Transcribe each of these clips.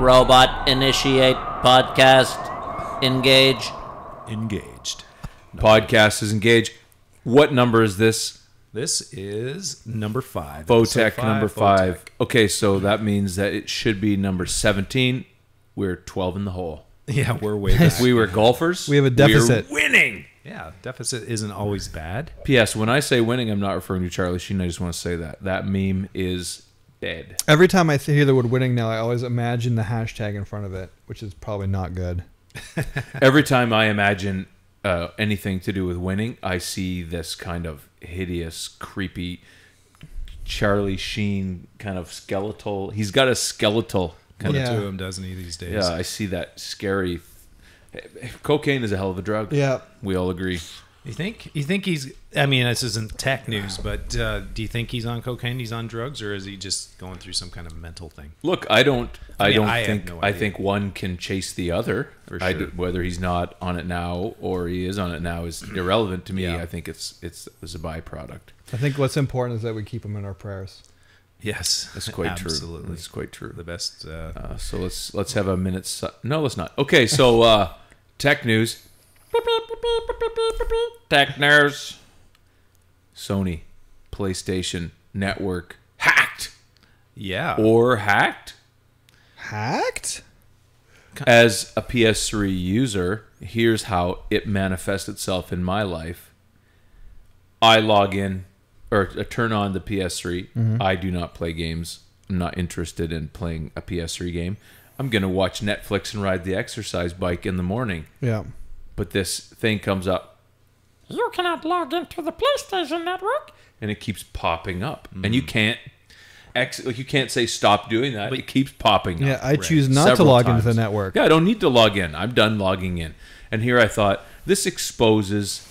Robot initiate podcast. Engage. Engaged. Podcast is engaged. What number is this? This is number 5. FauxTech number 5. FauxTech. Okay, so that means that it should be number 17. We're 12 in the hole. Yeah, we're way back. If we were golfers, We have a deficit. we're winning. Yeah, deficit isn't always bad. P.S. When I say winning, I'm not referring to Charlie Sheen. I just want to say that. That meme is dead. Every time I hear the word winning now, I always imagine the hashtag in front of it, which is probably not good. Every time I imagine anything to do with winning, I see this kind of hideous, creepy Charlie Sheen kind of skeletal. He's got a skeletal kind Yeah. To him, doesn't he, these days? Yeah, I see that scary. Cocaine is a hell of a drug. Yeah. We all agree. You think he's... I mean, this isn't tech news, but do you think he's on cocaine, he's on drugs, or is he just going through some kind of mental thing? Look, I don't have think no I idea. think one can chase the other. For sure. Whether he's not on it now or he is on it now is irrelevant to me. Yeah. I think it's a byproduct. I think what's important is that we keep them in our prayers. Yes. That's quite true. Absolutely. That's quite true. The best... So let's have a minute. No, let's not. Okay, so tech news. Tech news. Sony, PlayStation Network hacked yeah. or hacked. Hacked? As a PS3 user, here's how it manifests itself in my life. I log in or turn on the PS3. Mm-hmm. I do not play games. I'm not interested in playing a PS3 game. I'm going to watch Netflix and ride the exercise bike in the morning. Yeah. But this thing comes up. You cannot log into the PlayStation Network. And it keeps popping up. And you can't you can't say stop doing that. It keeds popping up. Yeah, I choose not to Several log times. into the network. Yeah, I don't need to log in. I'm done logging in. And here I thought, this exposes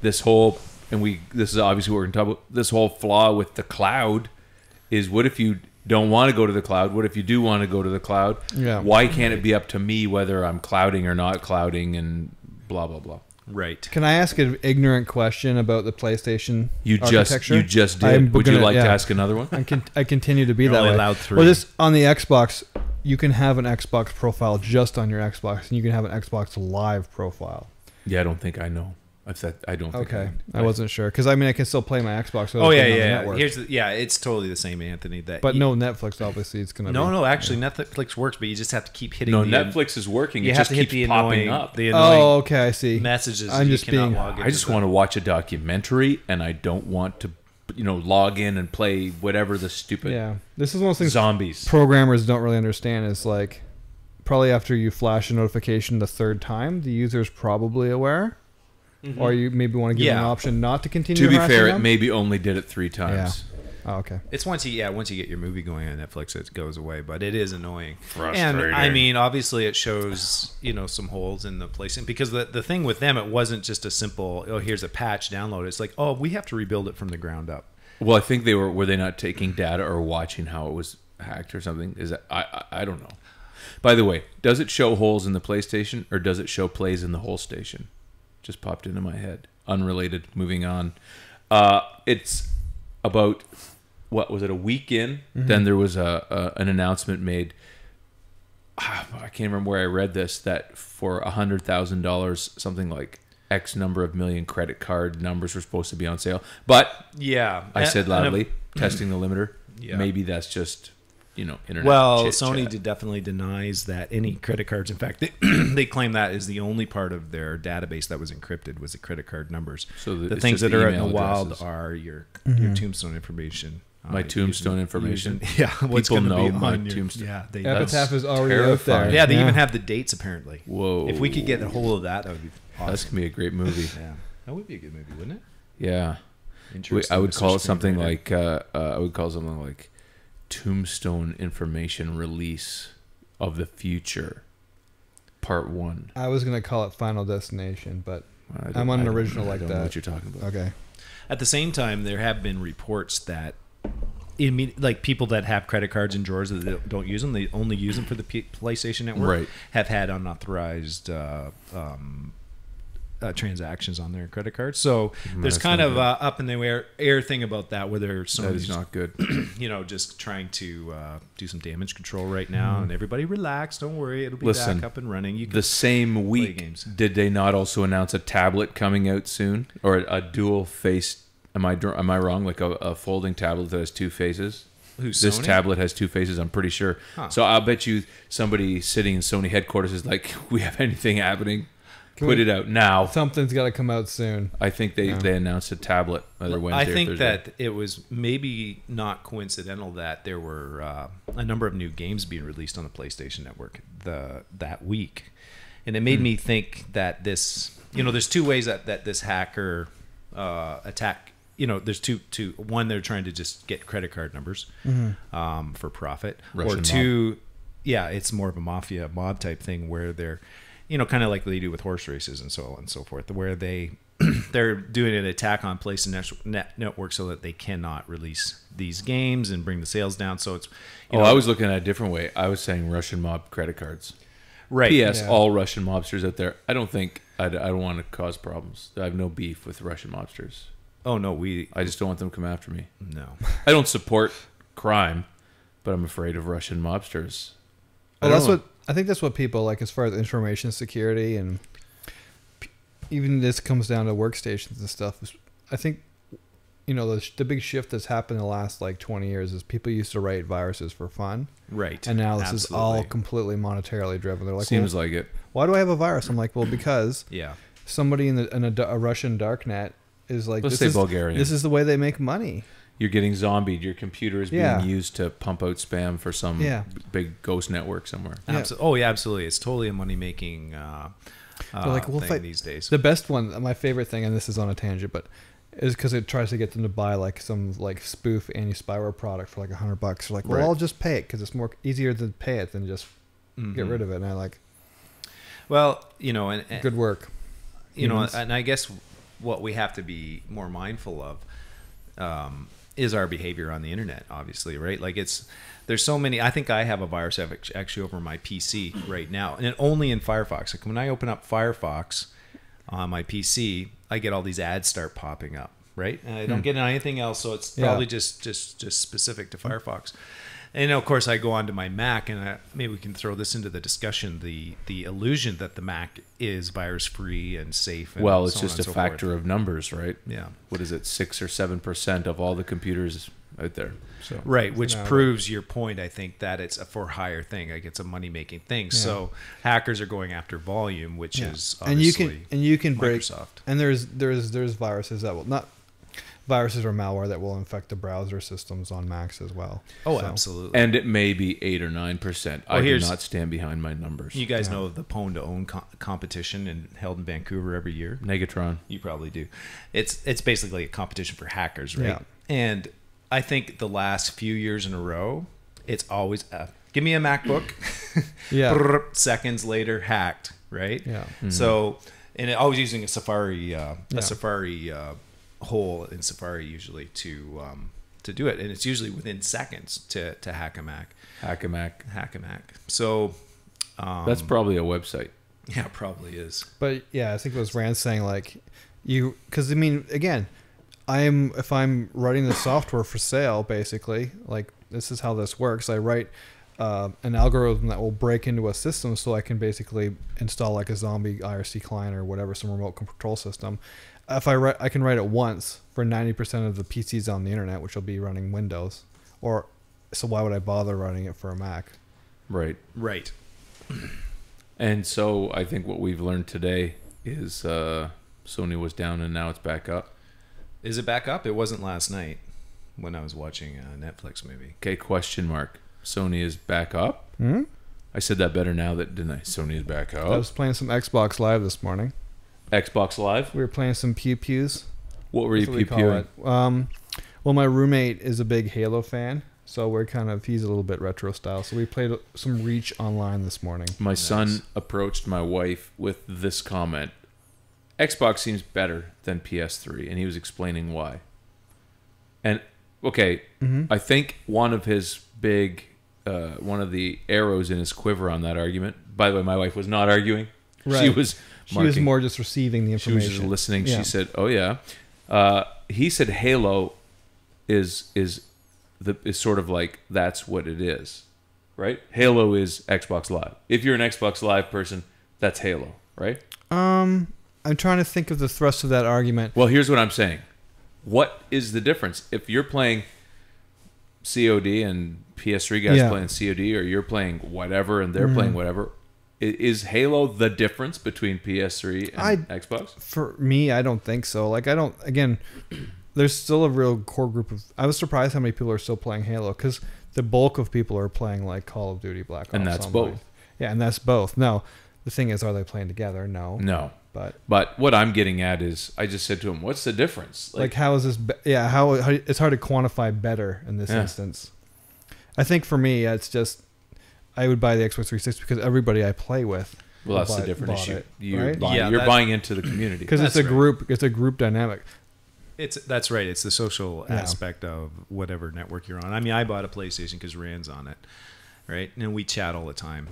this whole, this is obviously what we're going to talk about, this whole flaw with the cloud is what if you don't want to go to the cloud? What if you do want to go to the cloud? Yeah. Why can't it be up to me whether I'm clouding or not clouding and blah, blah, blah? Right. Can I ask an ignorant question about the PlayStation You architecture? just did. I'm Would you gonna- like to yeah. ask another one? I continue to be You're that only way. allowed 3. Well, this on the Xbox, you can have an Xbox profile just on your Xbox, and you can have an Xbox Live profile. Yeah, I don't think I know. I don't think Okay, I wasn't sure because I mean I can still play my Xbox. Oh, yeah, on the yeah. network. It's totally the same, Anthony. But no Netflix, obviously, it's gonna. No, be. no. Actually, Netflix works, but you just have to keep hitting. No, the Netflix is working. You It have just to hit keeps the popping annoying, up. the annoying Oh, okay, I see. messages. I'm you just cannot being- log I just want to watch a documentary, and I don't want to, log in and play whatever the stupid Yeah, this is one of those things zombies. programmers don't really understand. Is like probably after you flash a notification the third time, the user's probably aware. Or you maybe want to give them an option not to continue. To be harassing fair, them? it maybe only did it 3 times. Oh, okay. It's once you get your movie going on Netflix, it goes away. But it is annoying. Frustrating. And I mean, obviously, it shows some holes in the place. And because the thing with them, it wasn't just a simple here's a patch, download. It's like we have to rebuild it from the ground up. Well, I think were they not taking data or watching how it was hacked or something? Is that I don't know. By the way, does it show holes in the PlayStation or does it show plays in the whole station? Just popped into my head. Unrelated. Moving on. It's about what was it? A week in. Then there was an announcement made. I can't remember where I read this. That for $100,000, something like X number of million credit card numbers were supposed to be on sale. But Yeah, I said loudly, testing the limiter. Yeah. Maybe that's just internet. Well, chit-chat. Sony definitely denies that any credit cards. In fact, they claim that is the only part of their database that was encrypted was the credit card numbers. So the it's things just that the are out in the email wild addresses. are your tombstone information. My tombstone information. Yeah, what's People going to be know my on your tombstone. Yeah, they Epitaph is already out terrifying. there. Yeah, they even have the dates apparently. Whoa. If we could get a hold of that, that would be awesome. That's gonna be a great movie. Yeah, that would be a good movie, wouldn't it? Yeah. Interesting. I would call it Mr. something Screenwriter. like Tombstone Information Release of the Future, Part 1. I was gonna call it Final Destination, but I'm on an original like I don't know that. what you're talking about. Okay. At the same time, there have been reports that people that have credit cards in drawers that they don't use them, they only use them for the PlayStation Network, Right. have had unauthorized transactions on their credit card. So there's That's kind not of good. up in the air thing about that, where there's That is not good. just trying to do some damage control right now, and everybody relax. Don't worry, it'll be back up and running. You can The same week, games. did they not also announce a tablet coming out soon, or a dual face? Am I wrong? Like a folding tablet that has two faces. Who's This Sony? tablet has two faces, I'm pretty sure. Huh. So I'll bet you somebody sitting in Sony headquarters is like, we have anything happening? Put it out now. Something's got to come out soon. I think they announced a tablet either Wednesday I or think Thursday. that it was maybe not coincidental that there were a number of new games being released on the PlayStation Network that week, and it made me think that this, there's two ways that this hacker attack. There's two. One, they're trying to just get credit card numbers for profit, Russian or two, it's more of a mafia mob type thing where they're, kind of like they do with horse races and so on and so forth, where they're doing an attack on PlayStation Network so that they cannot release these games and bring the sales down. So it's, I was looking at it a different way. I was saying Russian mob credit cards. right. P.S. Yeah. All Russian mobsters out there. I don't think I don't want to cause problems. I have no beef with Russian mobsters. Oh no, I just don't want them to come after me. no. I don't support crime, but I'm afraid of Russian mobsters. Well, I think that's what people like as far as information security, and even this comes down to workstations and stuff. I think the big shift that's happened in the last like 20 years is people used to write viruses for fun, Right. and now this is all Absolutely. completely monetarily driven. They're like, Seems well, like it. why do I have a virus? I'm like, well, because Yeah. somebody in a Russian darknet is like, Let's this say is Bulgarian. This is the way they make money. You're getting zombied. Your computer is being Yeah. used to pump out spam for some big ghost network somewhere. Yeah. Oh yeah, absolutely. It's totally a money making like, well, if thing I- these days. The best one, my favorite thing, and this is on a tangent, but is because it tries to get them to buy like some like spoof anti-spyware product for like $100. They're like, well, Right. I'll just pay it because it's more easier to pay it than just get Mhm. rid of it. And I like, Well, and good work. humans. and I guess what we have to be more mindful of is our behavior on the internet, obviously, right? Like there's so many. I think I have a virus actually over my PC right now, and only in Firefox. Like when I open up Firefox on my PC, I get all these ads start popping up, right? And I don't get anything else, so it's probably just specific to Firefox. And of course, I go onto my Mac, and maybe we can throw this into the discussion: the illusion that the Mac is virus-free and safe. And Well, it's so on just and a so factor forth. of numbers, right? Yeah. What is it? 6 or 7% of all the computers out there. So Right, which No. proves your point, I think, that it's a for hire thing. Like it's a money making thing. So hackers are going after volume, which is and you obviously can break, Microsoft. and there's viruses that will not. Viruses or malware that will infect the browser systems on Macs as well. Oh, So- absolutely. and it may be 8 or 9%. Well, I do here's- not stand behind my numbers. You guys know of the Pwn to Own competition held in Vancouver every year. Negatron. You probably do. It's basically a competition for hackers, right? Yeah. And I think the last few years in a row, it's always give me a MacBook. Yeah. Brrr, seconds later, hacked. Right. Yeah. So, and always using a Safari hole in Safari usually to do it, and it's usually within seconds to hack a Mac. Hack a Mac. So That's probably a website. yeah, it probably is. But yeah, I think it was Rand saying like because I mean, again, if I'm writing the software for sale, basically, like this is how this works. I write an algorithm that will break into a system so I can basically install like a zombie IRC client or whatever, some remote control system. If I can write it once for 90% of the PCs on the internet, which will be running Windows, so why would I bother running it for a Mac? Right. Right. And so I think what we've learned today is Sony was down and now it's back up. Is it back up? It wasn't last night when I was watching a Netflix movie. Okay, question mark. Sony is back up? Hmm? I said that better now, didn't I? Sony is back up. I was playing some Xbox Live this morning. Xbox Live? We were playing some pew-pews. What were you That's what we call pew-pewing? it. Well, my roommate is a big Halo fan, so he's a little bit retro style. So we played some Reach online this morning. My son approached my wife with this comment. Xbox seems better than PS3, and he was explaining why. And, okay, I think one of his one of the arrows in his quiver on that argument, by the way, my wife was not arguing. Right. She was more just receiving the She was information. just listening. Yeah. She said, "Oh yeah." He said, "Halo is sort of like that's what it is, right? Halo is Xbox Live. If you're an Xbox Live person, that's Halo, right?" I'm trying to think of the thrust of that argument. Well, here's what I'm saying. What is the difference if you're playing COD and PS3 guys playing COD, or you're playing whatever and they're playing whatever? Is Halo the difference between PS3 and Xbox? For me, I don't think so. Like, I don't. Again, there's still a real core group of. I was surprised how many people are still playing Halo, because the bulk of people are playing like Call of Duty, Black Ops, And that's online. both. Yeah, and that's both. No, the thing is, are they playing together? No. No. But what I'm getting at is, I just said to him, "What's the difference?" like how is this? How it's hard to quantify better in this instance. I think for me, it's just I would buy the Xbox 360 because everybody I play with. Well, that's the different issue. You're Right? buying into the community Because it's a group. It's a group dynamic. That's right. It's the social aspect of whatever network you're on. I mean, I bought a PlayStation because Rand's on it, right? And we chat all the time.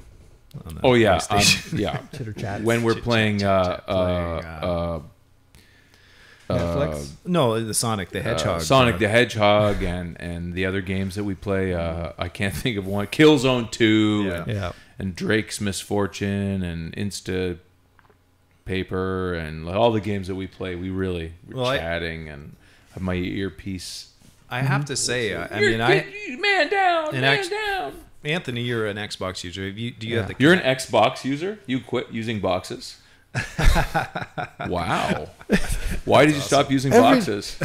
On the PlayStation. Yeah. Chitter chat. When we're playing Netflix. No, the Sonic the Hedgehog. Sonic the Hedgehog and the other games that we play. I can't think of one. Killzone 2 Yeah. and Drake's Misfortune and Insta Paper and all the games that we play. We're chatting and have my earpiece. I have to say, Man down. Anthony, you're an Xbox user. Do you have the? You're an Xbox user? You quit using boxes? Wow. Why did you stop using boxes?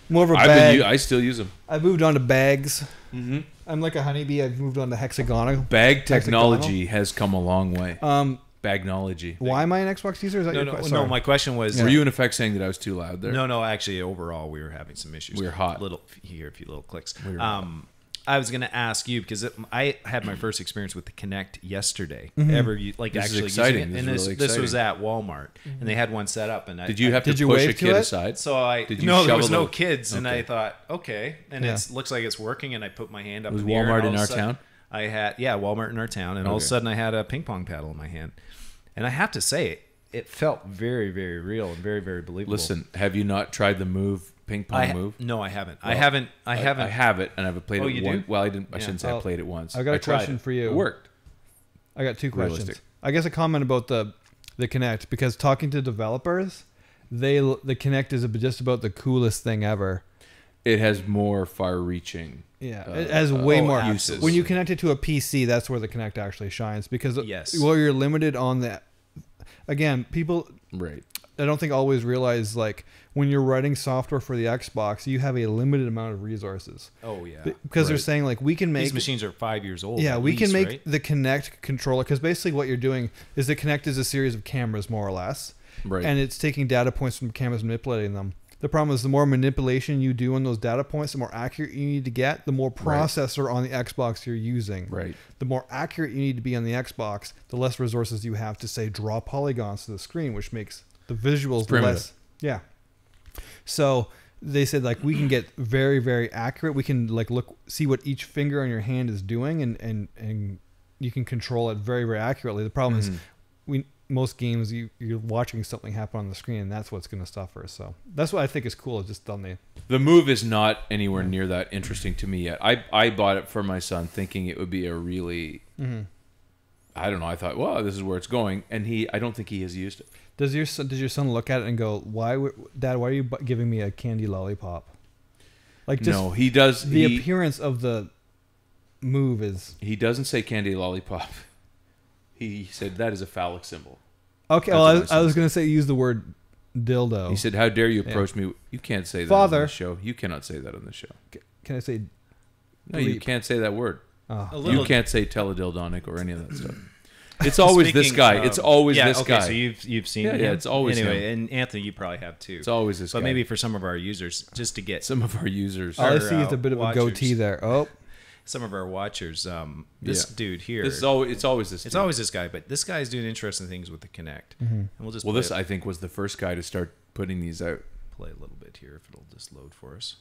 More of a bag. I still use them. I've moved on to bags. Mm-hmm. I'm like a honeybee. I've moved on to hexagonal. Bag technology has come a long way. Bagnology. Why am I an Xbox user? Is that your question? No, my question was... Were you in effect saying that I was too loud there? No, actually, overall, we were having some issues. We were hot. You hear a few little clicks. I was going to ask you, because I had my first experience with the Kinect yesterday. This is exciting. Using it. And this was at Walmart, and they had one set up. And did you have to push a kid aside? So there was no kids, and I thought, okay, and it looks like it's working, and I put my hand up. Was in the air, Walmart in our town? I had Walmart in our town, and all of a sudden I had a ping pong paddle in my hand, and I have to say it felt very, very real and very, very believable. Listen, have you not tried the ping pong move? No, I haven't. Well, I have it, and I've played it. You do? Well, I didn't. I shouldn't say I played it once. I got a question for you. It worked. I got two questions. Realistic. I guess a comment about the Kinect, because talking to developers, the Kinect is just about the coolest thing ever. It has more far-reaching. Yeah, it has way more uses. When you connect it to a PC, that's where the Kinect actually shines, because well, you're limited on that. Again, people I don't think always realize, like, when you're writing software for the Xbox, you have a limited amount of resources. Oh yeah, because they're saying, like, we can make these machines are 5 years old. Yeah, we can make the Kinect controller, because basically what you're doing is the Kinect is a series of cameras, more or less, and it's taking data points from cameras, manipulating them. The problem is, the more manipulation you do on those data points, the more accurate you need to get, the more processor on the Xbox you're using. Right. The more accurate you need to be on the Xbox, the less resources you have to, say, draw polygons to the screen, which makes the visuals less. Yeah. So they said, like, we can get very, very accurate. We can, like, see what each finger on your hand is doing, and you can control it very, very accurately. The problem is, most games you're watching something happen on the screen, and that's what's going to suffer. So that's what I think is cool. Just on the move is not anywhere near that interesting to me yet. I bought it for my son thinking it would be a really I don't know. I thought, well, this is where it's going, and I don't think he has used it. Does your son look at it and go, Dad, why are you giving me a candy lollipop? Like, just no, he does. The appearance of the move is. He doesn't say candy lollipop. He said that is a phallic symbol. Okay, well, I was going to say use the word dildo. He said, "How dare you approach me? You can't say that Father. on the show. You cannot say that on the show." Can I say? No, you can't say that word. Oh. You can't say teledildonic or any of that stuff. It's always this guy. It's always this guy. So you've seen him. Yeah, it's always anyway. him. And Anthony, you probably have too. It's always this guy. But maybe for some of our users, just to get some of our users. All I see is a bit of a goatee there. Oh. Some of our watchers, this dude here. It's always this. It's always this guy, but this guy's doing interesting things with the Kinect. And we'll just. Well, this I think was the first guy to start putting these out. Play a little bit here if it'll just load for us.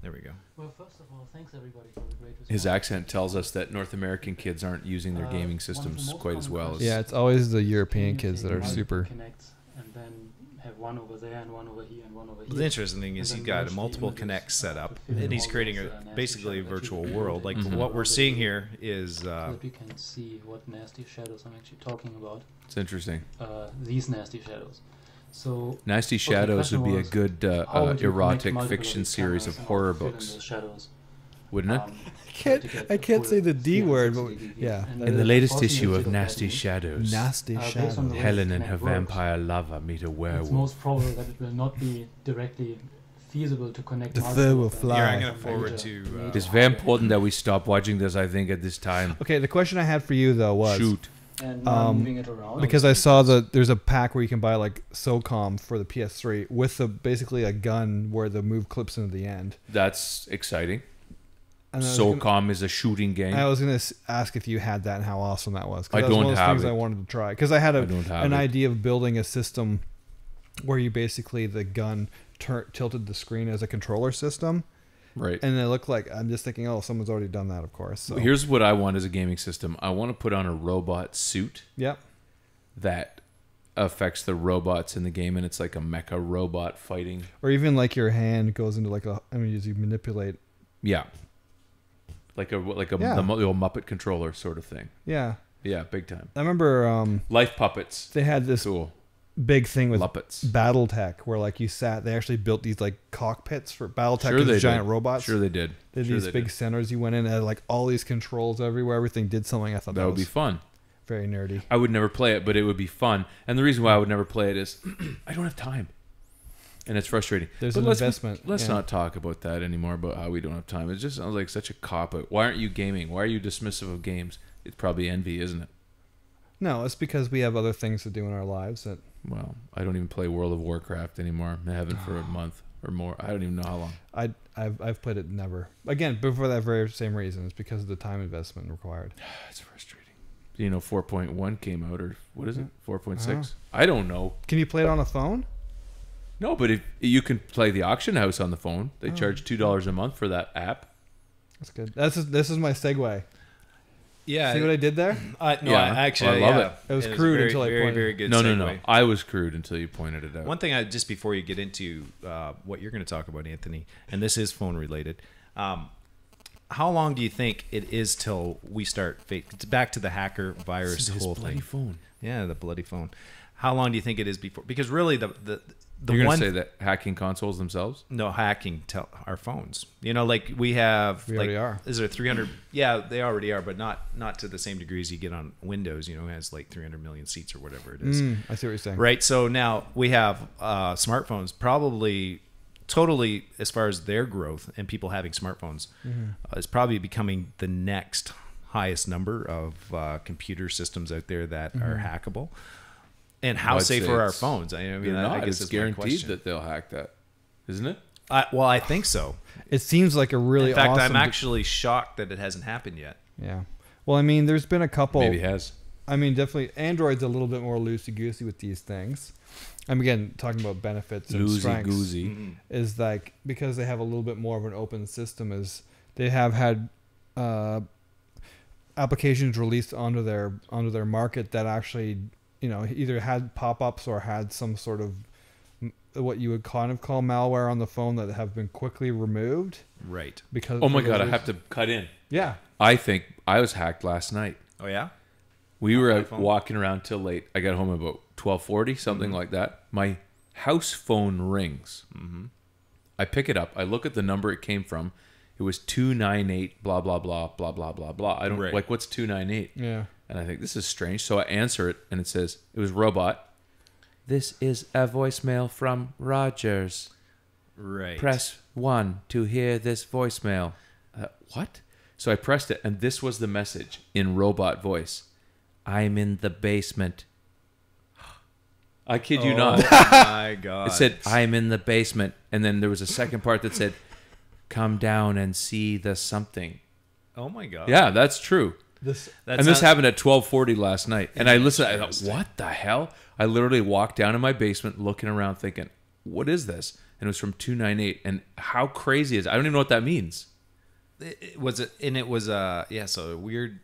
There we go. Well, first of all, thanks everybody for the great response. His accent tells us that North American kids aren't using their gaming systems quite as well as. Yeah, it's always the European Can you kids that take are multiple super. connects and then have one over there and one over here and one over here. The interesting thing is And he then got merge the multiple images, connects set up, to fit and he's all creating those, a nasty basically a shadows that you virtual can world. build. Like Mhm. what we're seeing here is So that you can see what nasty shadows I'm actually talking about. It's interesting. These nasty shadows. So Nasty the Shadows would be a question good how would you erotic connect multiple fiction of these series of cameras in horror order to fill in books, those shadows? wouldn't it? I can't say the D word, but yeah. In the latest issue of Nasty Shadows, Nasty based shadows. on the way Helen and her Connect works, vampire lover meet a it's werewolf. most probable that it will not be directly feasible to connect The multiple fur will of them. fly. Here, I'm Fly. going to forward Major- to. major It is very important that we stop watching this, I think, at this time. Okay, the question I had for you though was Shoot. And now Um, moving it around. because I saw that there's a pack where you can buy like SOCOM for the PS3 with basically a gun where the move clips into the end. That's exciting. And I was gonna- SOCOM is a shooting game. I was gonna ask if you had that and how awesome that was. 'Cause I that was don't one of those have things it. I wanted to try because I had I don't have an it. idea of building a system where you basically the gun tilted the screen as a controller system, Right. and it looked like I'm just thinking, oh, someone's already done that, of course. So Here's what I want as a gaming system. I want to put on a robot suit yep, that affects the robots in the game, and it's like a mecha robot fighting. or even like your hand goes into like a. I mean, as you manipulate. Yeah. Like a Yeah. the old Muppet controller sort of thing. Yeah, Yeah, big time. I remember Life puppets. they had this Cool. big thing with Muppets. BattleTech where like you sat. They actually built these like cockpits for BattleTech. Sure they These giant did. robots. Sure they did. They had Sure these they big did. centers. You went in and had like all these controls everywhere. Everything did something. I thought That would be was fun. very nerdy. I would never play it, but it would be fun. And the reason why I would never play it is I don't have time. And it's frustrating. There's But an let's investment. Let's yeah. not talk about that anymore, about how we don't have time. It just sounds like such a cop-out. Why aren't you gaming? Why are you dismissive of games? It's probably envy, isn't it? No, it's because we have other things to do in our lives. That Well, I don't even play World of Warcraft anymore. I haven't for a month or more. I don't even know how long. I've played it never again, but for that very same reason. It's because of the time investment required. It's frustrating. You know, 4.1 came out, or what is it? 4.6? Uh-huh. I don't know. Can you play it on a phone? No, but if you can play the auction house on the phone, they Oh. charge $2 a month for that app. That's good. This is my segue. Yeah. See what I did there? No, Yeah. actually, I love yeah. it. It was a crude very, until I very, pointed. very good No. segue. I was crude until you pointed it out. One thing, just before you get into what you're going to talk about, Anthony, and this is phone related. How long do you think it is till we start back to the hacker virus His whole bloody thing? phone. Yeah, the bloody phone. How long do you think it is before? Because really, the You're going one to say that hacking consoles themselves? no hacking our phones. You know, like we have. We like, already are. Is there 300? Yeah, they already are, but not to the same degrees you get on Windows. You know, it has like 300 million seats or whatever it is. I see what you're saying. Right. So now we have smartphones, probably totally as far as their growth and people having smartphones is probably becoming the next highest number of computer systems out there that are hackable. And how I'd safe say are our it's- phones? I mean, They're I not. guess It's that's my guaranteed question. that they'll hack that, isn't it? Well, I think so. It seems like a really In fact, awesome. I'm actually shocked that it hasn't happened yet. Yeah. Well, I mean, there's been a couple. Maybe it has. I mean, definitely, Android's a little bit more loosey goosey with these things. I'm again talking about benefits and Loosey strengths. goosey. Is like because they have a little bit more of an open system. Is they have had applications released onto their market that actually either had pop-ups or had some sort of what you would kind of call malware on the phone that have been quickly removed Right. because. Oh my for God, I those have to cut in. Yeah. I think I was hacked last night. Oh yeah. We were my out phone? walking around till late. I got home about 12:40, something like that. My house phone rings. I pick it up. I look at the number it came from. It was 298 blah blah blah blah blah blah blah. I don't Right. like what's 298. Yeah. And I think this is strange. So I answer it, and it says it was robot. This is a voicemail from Rogers. Right. Press 1 to hear this voicemail. What? So I pressed it, and this was the message in robot voice. I'm in the basement. I kid you not. Oh my God. It said, I'm in the basement. And then there was a second part that said, come down and see the something. Oh my God. Yeah, that's true. This. And this happened at 12:40 last night. And I listened. I thought, what the hell? I literally walked down in my basement looking around thinking, what is this? and it was from 298. And how crazy is it? I don't even know what that means. It was so weird.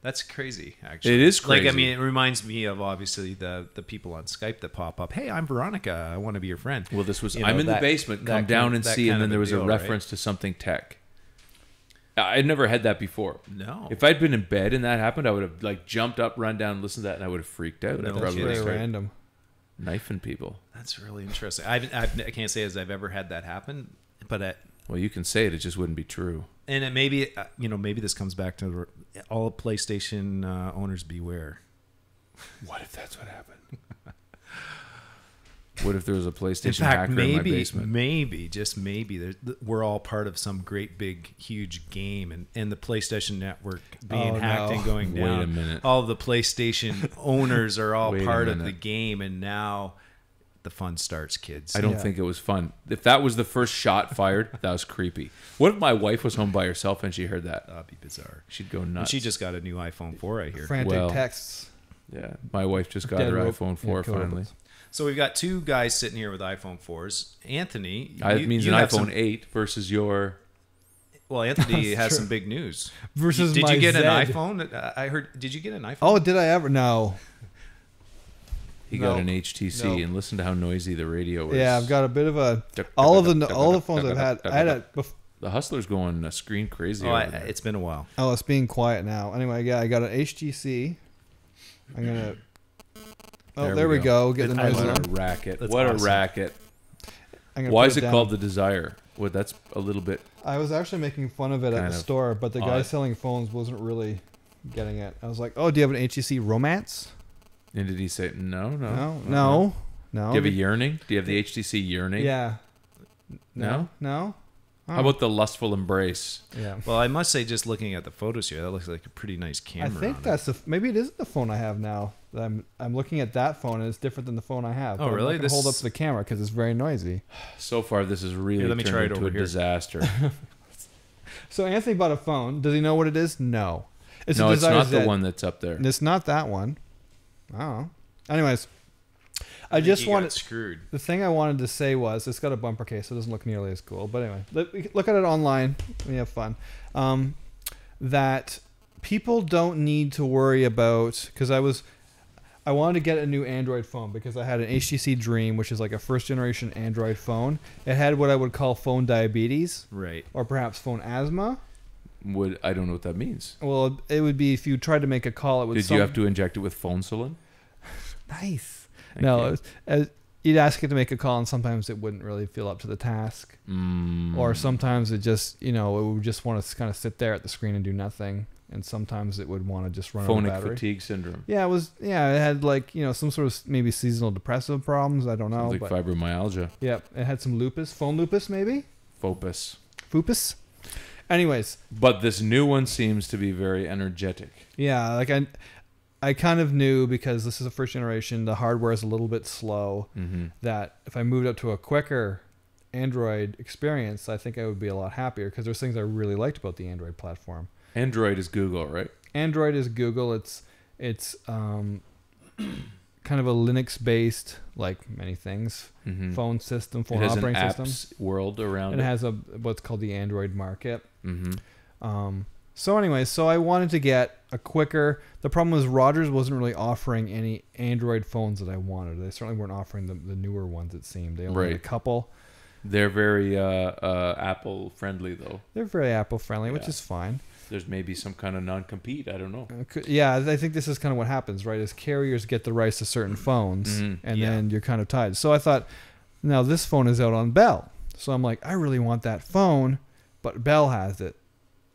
That's crazy, actually. It is crazy. Like, I mean, it reminds me of obviously the people on Skype that pop up. Hey, I'm Veronica. I want to be your friend. Well, this was, You I'm know, in the basement. Come that down kind- and that see. kind And then of there was deal, a right? reference to something tech. I'd never had that before. No. If I'd been in bed and that happened, I would have like jumped up, run down, listened to that, and I would have freaked out. No I That's probably would very have started random. knifing people. That's really interesting. I can't say as I've ever had that happen, but Well, you can say it; it just wouldn't be true. and it maybe maybe this comes back to all PlayStation owners beware. What if that's what happened? What if there was a In PlayStation fact, hacker in my maybe basement? just maybe we're all part of some great big huge game, and the PlayStation Network being Oh, hacked no. and going Wait down. a minute. All the PlayStation owners are all Wait a part of minute. the game, and now the fun starts, kids. I don't Yeah. think it was fun. If that was the first shot fired, that was creepy. What if my wife was home by herself and she heard that? That'd be bizarre. She'd go And nuts. she just got a new iPhone 4, I hear. Frantic Well, texts. Yeah, my wife just got Dead her rope. iPhone 4 Yeah, kill finally. robots. So we've got two guys sitting here with iPhone 4s. Anthony, It means you an have iPhone some- 8 versus your. Well, Anthony That's has true. some big news. Versus Did my you get an Zed. iPhone? I heard. Did you get an iPhone? Oh, did I ever? No. He No. got an HTC, No. and listen to how noisy the radio is. Yeah, I've got a bit of a. All the phones I've had. I had it. The Hustler's going screen crazy. Oh, over there. it's been a while. Oh, it's being quiet now. Anyway, yeah, I got an HTC. I'm gonna. Oh, there we go. Get the I noise love What on. a racket! That's what awesome. a racket! I'm gonna Why put is it down. called the Desire? Well, that's a little bit. I was actually making fun of it at Kind the of store, but the guy odd. selling phones wasn't really getting it. I was like, "Oh, do you have an HTC Romance?" And did he say no? No, no, no. Do you have a yearning? Do you have the HTC yearning? Yeah. No? No. Oh. How about the lustful embrace? Yeah. Well, I must say, just looking at the photos here, that looks like a pretty nice I camera. think on that's the maybe it is the phone I have now. I'm looking at that phone and it's different than the phone I have. Oh, but I'm really? not gonna hold up This- to the camera because it's very noisy. So far, this is really Here, let me turned try it into over a here. disaster. So Anthony bought a phone. Does he know what it is? No. It's No, a it's Desire not the Z. one that's up there. It's not that one. Oh. Anyways, I think just you got wanted screwed. the thing I wanted to say was it's got a bumper case, so it doesn't look nearly as cool. But anyway, look at it online. We have fun. That people don't need to worry about because I wanted to get a new Android phone because I had an HTC Dream, which is like a first generation Android phone. It had what I would call phone diabetes Right. or perhaps phone asthma. I don't know what that means. Well, it would be if you tried to make a call, it would. Did you have to inject it with phone insulin? Nice. Thank No, you. it was, you'd ask it to make a call, and sometimes it wouldn't really feel up to the task, or sometimes it just, it would just want to kind of sit there at the screen and do nothing, and sometimes it would want to just run out of Phonic battery. fatigue syndrome. Yeah, it was. Yeah, it had like some sort of maybe seasonal depressive problems. I don't know, Sounds like but fibromyalgia. yeah, it had some lupus, phone lupus, maybe Fopus. fupus. Anyways, But this new one seems to be very energetic. yeah, like I kind of knew because this is a first generation, the hardware is a little bit slow. Mm-hmm. That if I moved up to a quicker Android experience, I think I would be a lot happier because there's things I really liked about the Android platform. Android is Google, right? Android is Google. It's kind of a Linux based, like many things, Mm-hmm. phone system, It phone has an operating apps system. world around And it. it has what's called the Android market. Mm-hmm. So anyway, so I wanted to get a quicker. The problem was Rogers wasn't really offering any Android phones that I wanted. They certainly weren't offering the newer ones. It seemed they only had a Right. couple. They're very Apple friendly, though. They're very Apple friendly, which Yeah. is fine. There's maybe some kind of non-compete. I don't know. Yeah, I think this is kind of what happens, right? Is carriers get the rights to certain phones, Mhm. and Yeah. then you're kind of tied. So I thought, now this phone is out on Bell, so I'm like, I really want that phone, but Bell has it,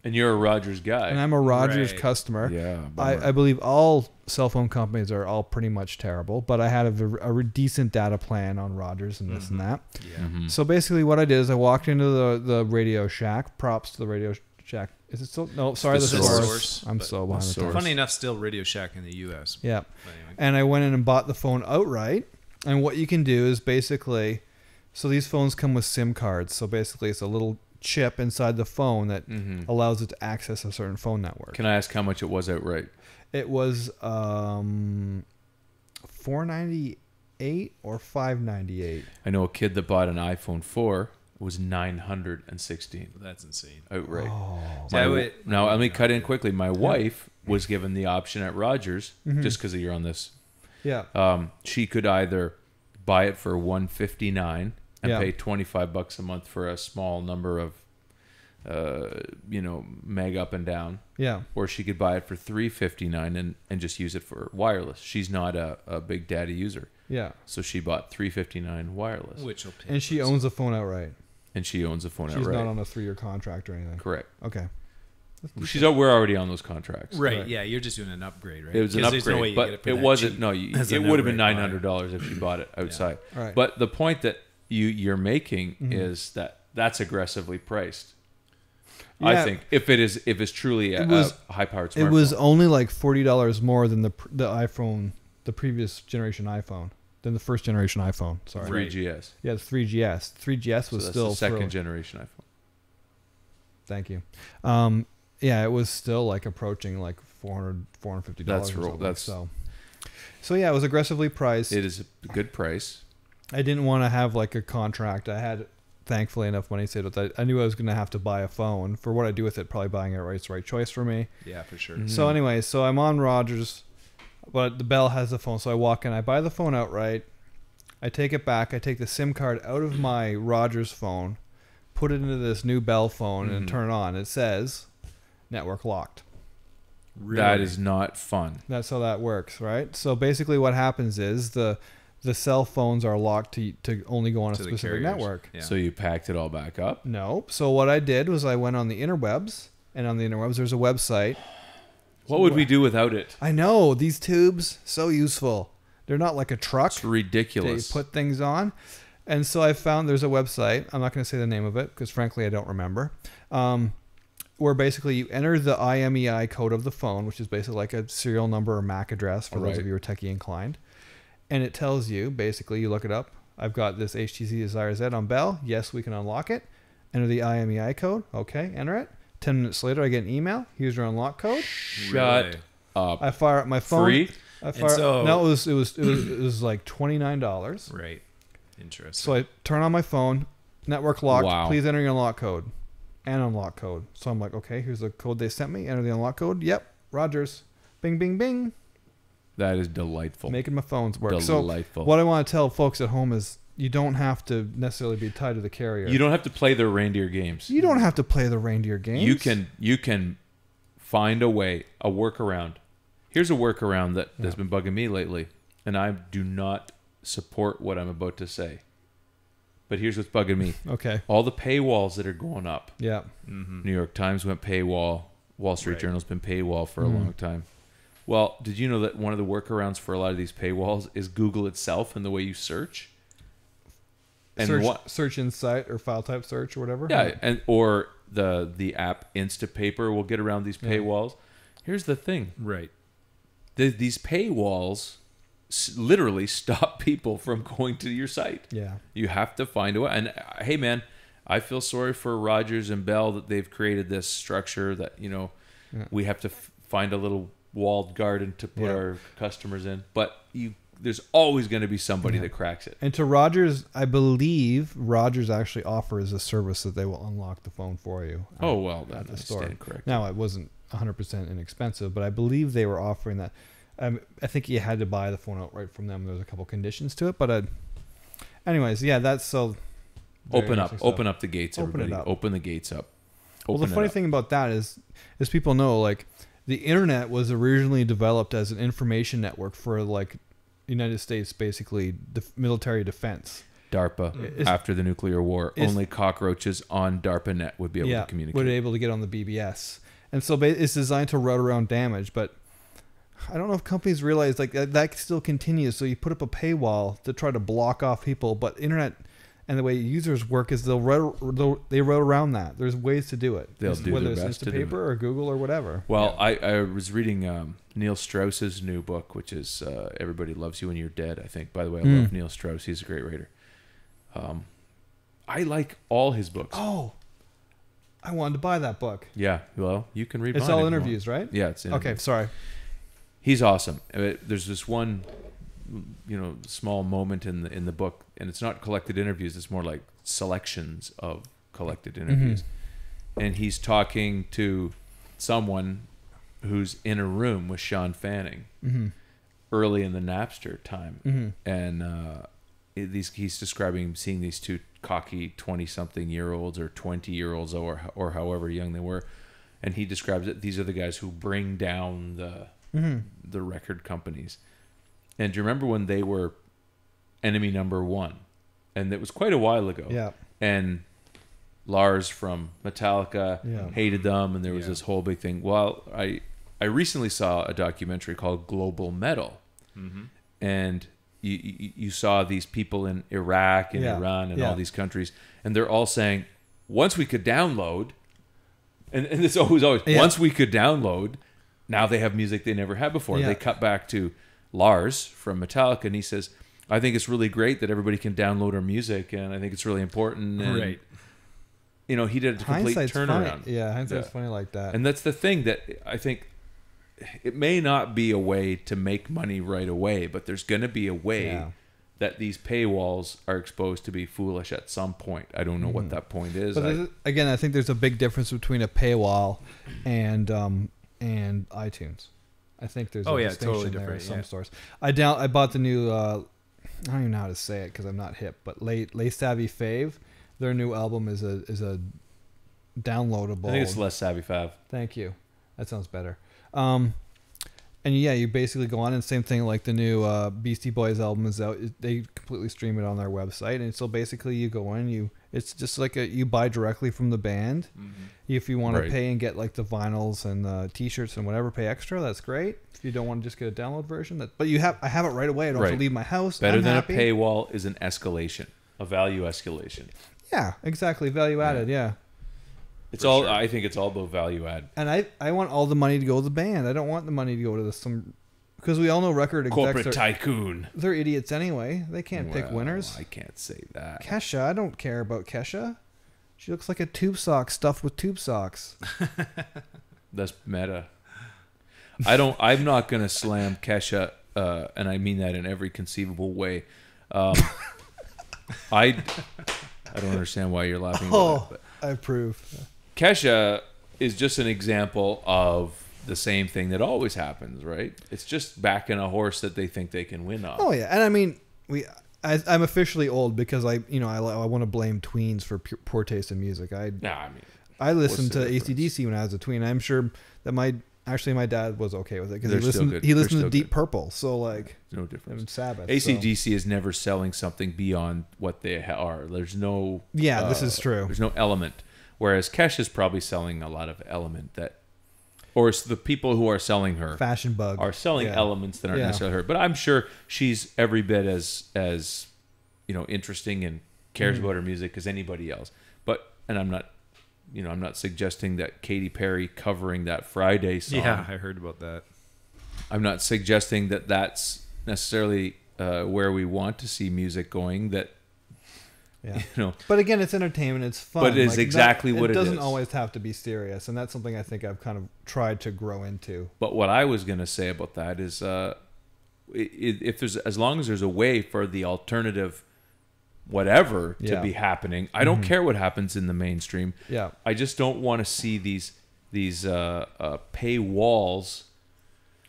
And you're a Rogers guy. and I'm a Rogers Right. customer. Yeah. bummer. I believe all cell phone companies are all pretty much terrible, but I had a decent data plan on Rogers and this and that. Yeah. Mhm. So basically, what I did is I walked into the Radio Shack. Props to the Radio Shack. Is it still? No, sorry, the The source. Source, I'm but- so behind the Source. times. Funny enough, still Radio Shack in the U.S. Yeah. But anyway. And I went in and bought the phone outright. And what you can do is basically, so these phones come with SIM cards. So basically, it's a little chip inside the phone that Mhm. allows it to access a certain phone network. Can I ask how much it was outright? It was $498 $498 or $598. I know a kid that bought an iPhone 4 was $916 That's insane. outright. So Now let me cut in quickly. My wife was given the option at Rogers, just because you're on this. Yeah. She could either buy it for $159 and Yeah. pay $25 a month for a small number of, meg up and down, Yeah. or she could buy it for $359 and just use it for wireless. She's not a big data user, Yeah. so she bought $359 wireless, Which will pay And she for owns the phone outright. and she owns the phone She's outright. not on a 3-year contract or anything. Correct. Okay. We're already on those contracts. Right, Right. yeah, you're just doing an upgrade, right? It was an 'Cause there's no way upgrade, you but get it for it that wasn't. cheap No, as a it would have been no-brainer buyer. $900 if she bought it outside. Right. But the point that you're making is that that's aggressively priced. I Yeah. think if it's truly a high-powered smartphone. It was only like $40 more than the iPhone, the previous generation iPhone, than the first generation iPhone. Sorry. 3GS. Yeah, the 3GS. 3GS So was that's still the second for- generation iPhone. Thank you. Yeah, it was still like approaching like $450. That's or real- something, that's- so yeah, it was aggressively priced. It is a good price. I didn't want to have like a contract. I had thankfully enough money saved up that I knew I was going to have to buy a phone. For what I do with it, probably buying it right's the right choice for me. Yeah, for sure. Mhm. So anyway, so I'm on Rogers, but the Bell has the phone. So I walk in, I buy the phone outright. I take it back. I take the SIM card out of my Rogers phone, put it into this new Bell phone, and turn it on. It says network locked. Really? That is not fun. That's how that works, right? So basically what happens is the cell phones are locked to only go on a To the specific carriers. network. Yeah. So you packed it all back up. No. So what I did was I went on the interwebs, and on the interwebs there's a website. What would we do without it? I know, these tubes, so useful. They're not like a truck. It's ridiculous. They put things on. And so I found there's a website. I'm not going to say the name of it because frankly I don't remember. Where basically you enter the IMEI code of the phone, which is basically like a serial number or MAC address for those of you who are techie inclined. And it tells you, basically, you look it up. I've got this HTC Desire Z on Bell. Yes, we can unlock it. Enter the IMEI code. Okay, enter it. 10 minutes later, I get an email. Here's your unlock code. Shut Really? up. I fire up my phone. Free? No, it was like $29. Right. Interesting. So I turn on my phone. Network locked. Wow. Please enter your unlock code. And unlock code. So I'm like, okay, here's the code they sent me. Enter the unlock code. Yep. Rogers. Bing, bing, bing. That is delightful. Making my phones work. Delightful. So what I want to tell folks at home is you don't have to necessarily be tied to the carrier. You don't have to play their reindeer games. You don't have to play the reindeer games. You can find a way, a workaround. Here's a workaround that's been bugging me lately, and I do not support what I'm about to say. But here's what's bugging me. Okay. All the paywalls that are going up. Yeah. New York Times went paywall. Wall Street Right. Journal's been paywall for a long time. Well, did you know that one of the workarounds for a lot of these paywalls is Google itself and the way you search? And Search Insight or file type search or whatever. Yeah, or the app Instapaper will get around these paywalls. Here's the thing. right. These paywalls literally stop people from going to your site. Yeah. You have to find a way. And hey, man, I feel sorry for Rogers and Bell that they've created this structure that, we have to find a little walled garden to put our customers in. But there's always going to be somebody that cracks it. And to Rogers, I believe Rogers actually offers a service that they will unlock the phone for you. Oh, well, at that the I store. stand corrected. Now, it wasn't 100% inexpensive, but I believe they were offering that. I think you had to buy the phone outright from them. There was a couple conditions to it, but anyways, yeah, that's so. Open up the gates, Open it everybody. up. Open the gates up. Well, the Open it funny up. thing about that is people know, like, the internet was originally developed as an information network for, like, United States, basically, military defense. DARPA, after the nuclear war, only cockroaches on DARPA net would be able to communicate. Would be able to get on the BBS. And so it's designed to route around damage, but I don't know if companies realize, like, that still continues. So you put up a paywall to try to block off people, but internet and the way users work is they route around that. There's ways to do it. They'll do whether their it's best to do Instapaper or Google or whatever. Well, I was reading Neil Strauss's new book, which is Everybody Loves You When You're Dead, I think. By the way, I love Neil Strauss. He's a great writer. I like all his books. Oh, I wanted to buy that book. Yeah, well, you can read It's mine all if you interviews, want. right? Yeah, it's interviews. Okay, sorry. He's awesome. There's this one small moment in the book, and it's not collected interviews. It's more like selections of collected interviews, and he's talking to someone who's in a room with Sean Fanning early in the Napster time, and he's describing seeing these two cocky 20-something-year-olds or 20-year-olds or however young they were, and he describes it. These are the guys who bring down the record companies. And do you remember when they were enemy number one? And it was quite a while ago. Yeah. And Lars from Metallica hated them, and there was this whole big thing. Well, I recently saw a documentary called Global Metal, and you saw these people in Iraq and Iran and all these countries, and they're all saying, once we could download, and it's always once we could download, now they have music they never had before. They cut back to Lars from Metallica, and he says, I think it's really great that everybody can download our music, and I think it's really important. And, Right. He did a complete turnaround. Funny. Yeah, hindsight's funny like that. And that's the thing that I think it may not be a way to make money right away, but there's going to be a way that these paywalls are exposed to be foolish at some point. I don't know what that point is. But again, I think there's a big difference between a paywall and iTunes. I think there's a distinction totally there different, in some stores. I bought the new I don't even know how to say it because I'm not hip, but Les Savvy Fave, their new album is a downloadable. I think it's less Savvy Fav. Thank you. That sounds better. And you basically go on, and same thing like the new Beastie Boys album is out. They completely stream it on their website, and so basically you go in, it's just like you buy directly from the band. If you want to pay and get like the vinyls and the T-shirts and whatever, pay extra. That's great. If you don't want to just get a download version, but I have it right away. I don't have to leave my house. Better I'm than happy. a paywall is an escalation, a value escalation. Yeah, exactly. Value added. Yeah. It's all. Sure. I think it's all about value add. And I want all the money to go to the band. I don't want the money to go to some, because we all know record execs corporate tycoon. They're idiots anyway. They can't pick winners. I can't say that. Kesha, I don't care about Kesha. She looks like a tube sock stuffed with tube socks. That's meta. I'm not gonna slam Kesha, and I mean that in every conceivable way. I don't understand why you're laughing about it. I approve. Kesha is just an example of the same thing that always happens, right? It's just backing a horse that they think they can win off. Oh yeah, and I mean, I'm officially old because I want to blame tweens for poor taste in music. I listened to AC/DC when I was a tween. I'm sure that my dad was okay with it because he listened to Deep Purple. So like, no difference. And Sabbath. AC/DC is never selling something beyond what they are. There's no. Yeah, this is true. There's no element. Whereas Kesha is probably selling a lot of element that, or it's the people who are selling her Fashion Bug are selling elements that aren't necessarily her. But I'm sure she's every bit as interesting and cares about her music as anybody else. And I'm not suggesting that Katy Perry covering that Friday song. Yeah, I heard about that. I'm not suggesting that that's necessarily where we want to see music going. That. Yeah. But again, it's entertainment. It's fun. But it's exactly what it is. It doesn't always have to be serious, and that's something I think I've kind of tried to grow into. But what I was going to say about that is, as long as there's a way for the alternative, whatever to be happening, I don't care what happens in the mainstream. Yeah. I just don't want to see these paywalls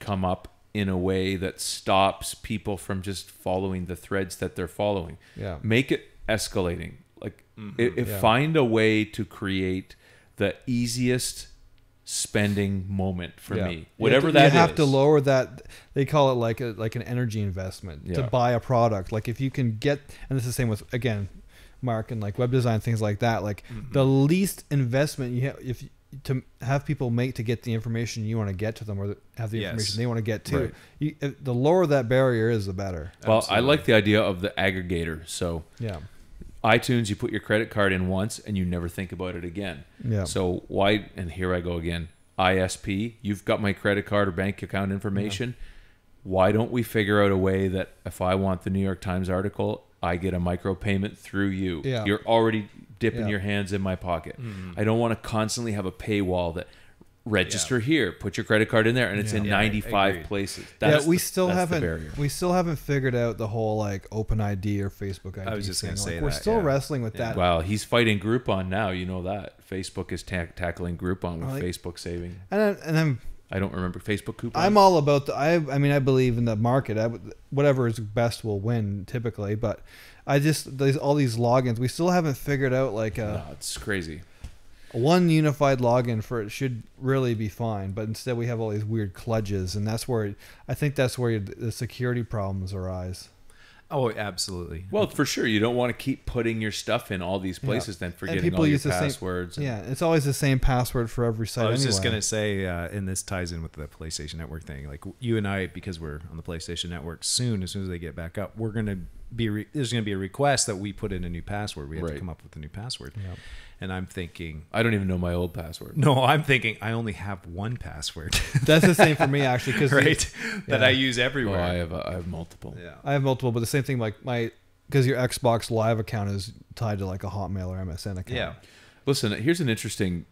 come up in a way that stops people from just following the threads that they're following. Yeah. Make it escalating. Like find a way to create the easiest spending moment for me. Whatever that is. You have to lower that. They call it like an energy investment to buy a product. Like if you can get, and this is the same with, again, Mark and like web design, things like that. Like the least investment you have, to have people make to get the information you want to get to them, or have the information they want to get to. Right. The lower that barrier is, the better. Well, absolutely. I like the idea of the aggregator. So iTunes, you put your credit card in once and you never think about it again. Yeah. So why? And here I go again. ISP, you've got my credit card or bank account information. Yeah. Why don't we figure out a way that if I want the New York Times article, I get a micro payment through you. You're already dipping your hands in my pocket. I don't want to constantly have a paywall that register here, put your credit card in there, and it's in Yeah, 95 agreed. places. we still that's the barrier. haven't figured out the whole like Open ID or Facebook ID. I was just thing. gonna say We're that, still yeah. wrestling with that. Well, he's fighting Groupon now. You know that Facebook is tackling Groupon with Like- Facebook saving. And I'm I don't remember Facebook coupon. I'm all about the. I mean, I believe in the market. Whatever is best will win typically. But I just all these logins. We still haven't figured out like No, it's crazy. one unified login for it should really be fine. But instead we have all these weird kludges, and that's where I think that's where the security problems arise. Oh, absolutely. Well, for sure, you don't want to keep putting your stuff in all these places, then forgetting all your passwords. Yeah, it's always the same password for every site. I was anyway. just gonna say, and this ties in with the PlayStation Network thing. Like you and I, because we're on the PlayStation Network, as soon as they get back up, we're gonna be there's gonna be a request that we put in a new password. We have to come up with a new password. Yep. And I'm thinking, I don't even know my old password. no, I'm thinking I only have one password, That's the same for me actually, because right? That yeah. I use Oh, everywhere. I have multiple. Yeah. I have multiple, but the same thing like because your Xbox Live account is tied to like a Hotmail or MSN account. Yeah. Listen, here's an interesting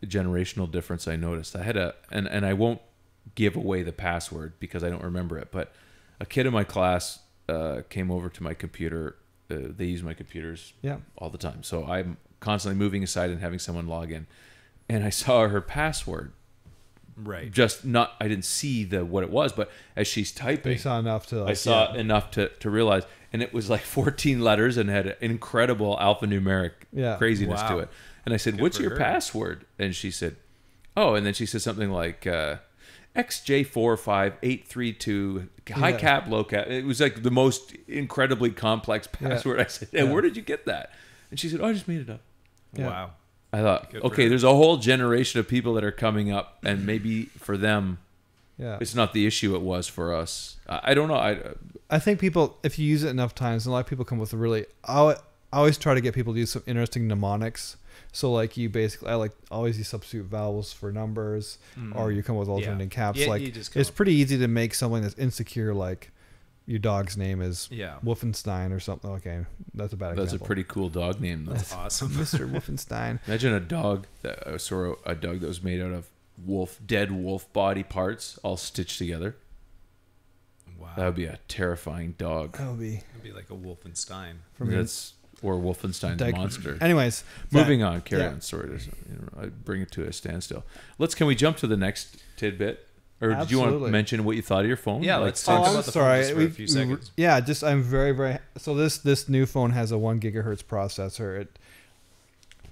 generational difference I noticed. I had and I won't give away the password because I don't remember it, but a kid in my class came over to my computer. They use my computers all the time. So I'm constantly moving aside and having someone log in. And I saw her password. Right. Just not, I didn't see what it was, but as she's typing, You saw enough to. Like, I saw enough to realize, and it was like 14 letters and had an incredible alphanumeric craziness to Wow. it. And I said, Good "What's for your her. password?" And she said, "Oh," and then she said something like XJ45832 high cap, low cap. It was like the most incredibly complex password. I said, "And where did you get that?" And she said, "Oh, I just made it up." Yeah. Wow. I thought, Good for okay, her. there's a whole generation of people that are coming up, and maybe for them, it's not the issue it was for us. I don't know. I think people, if you use it enough times, and a lot of people come with I always try to get people to use some interesting mnemonics. So like you basically, I always use substitute vowels for numbers, or you come with alternating caps. Yeah, like you just come it's up pretty easy to make something that's insecure, like your dog's name is Wolfenstein or something. Okay, that's a bad example. That's a pretty cool dog name, though. That's awesome. Mr. Wolfenstein. Imagine a dog that was made out of dead wolf body parts all stitched together. Wow. That would be a terrifying dog. That would be It'd be like a Wolfenstein. Or Wolfenstein's monster. Anyways, Moving on, carry on. Sorry, I bring it to a standstill. Can we jump to the next tidbit? Or did you want to Absolutely. mention what you thought of your phone? Yeah, Like, let's talk I'm about the sorry. phone just for a few seconds. Yeah, just I'm very, very. So this new phone has a 1 gigahertz processor. It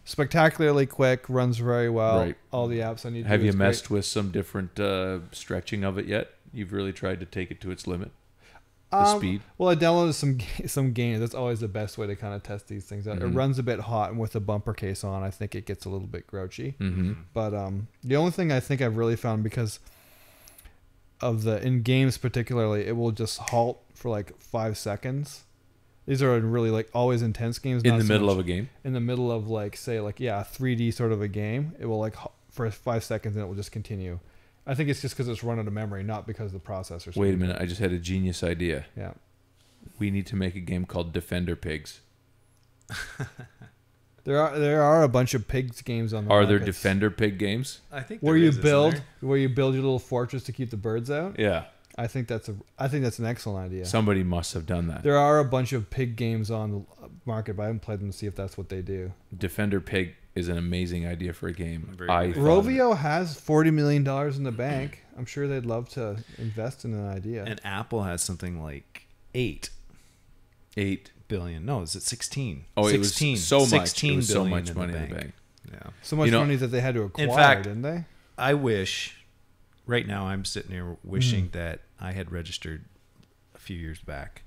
spectacularly quick, runs very well. Right. All the apps I need. Have to do you is messed great. with some different stretching of it yet? You've really tried to take it to its limit? The speed? Well, I downloaded some games. That's always the best way to kind of test these things out. It runs a bit hot, and with the bumper case on, I think it gets a little bit grouchy. Mm-hmm. But the only thing I think I've really found, because of in games particularly, it will just halt for like 5 seconds. These are really like always intense games. In the middle of a game? In the middle of a 3D sort of a game, it will for 5 seconds and it will just continue. I think it's just because it's run out of memory, not because the processor's. Wait a minute, I just had a genius idea. Yeah. We need to make a game called Defender Pigs. There are a bunch of pigs games on the Are there markets Defender Pig games? I think where there you is, isn't build there? where you build your little fortress to keep the birds out. Yeah. I think that's an excellent idea. Somebody must have done that. There are a bunch of pig games on the market, but I haven't played them to see if that's what they do. Defender Pig is an amazing idea for a game. Very good. Rovio has $40 million in the bank. I'm sure they'd love to invest in an idea. And Apple has something like 8 billion. No, is it 16? Oh, 16. it was so much. 16 It was so billion much money in the bank. Yeah. So much You know, money that they had to acquire, fact, didn't they? I wish. Right now, I'm sitting here wishing that I had registered a few years back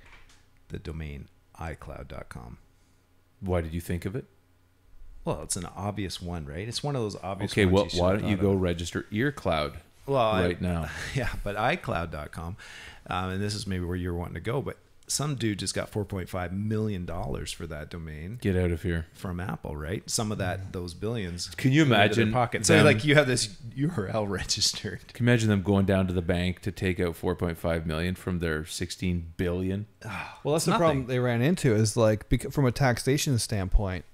the domain iCloud.com. Why did you think of it? Well, it's an obvious one, right? It's one of those obvious Okay, ones. well, should why have don't you thought go of. register EarCloud right now? Yeah, but iCloud.com, and this is maybe where you're wanting to go, but some dude just got $4.5 million for that domain Get out of here. from Apple, right? Some of those billions. Can you went into their imagine pocket? So them- like you have this URL registered. Can you imagine them going down to the bank to take out $4.5 million from their $16 billion? Well, that's the nothing. problem they ran into is from a taxation standpoint,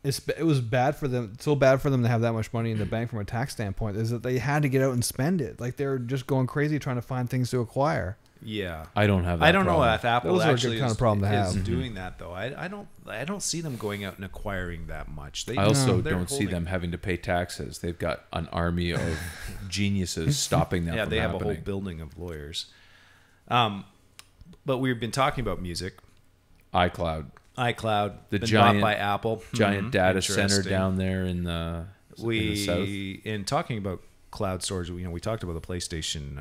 it was bad for them, so bad for them to have that much money in the bank from a tax standpoint, is that they had to get out and spend it. Like, they're just going crazy trying to find things to acquire. Yeah, I don't have that I don't know problem. if Apple Those are a good actually kind of problem to is have. doing that though. I don't see them going out and acquiring that much. I also they're don't see holding- them having to pay taxes. They've got an army of geniuses stopping that Yeah, from they have happening. a whole building of lawyers. But we've been talking about music. iCloud, iCloud, the been giant bought by Apple. giant data center Interesting. down there in the south. In talking about cloud storage, we talked about the PlayStation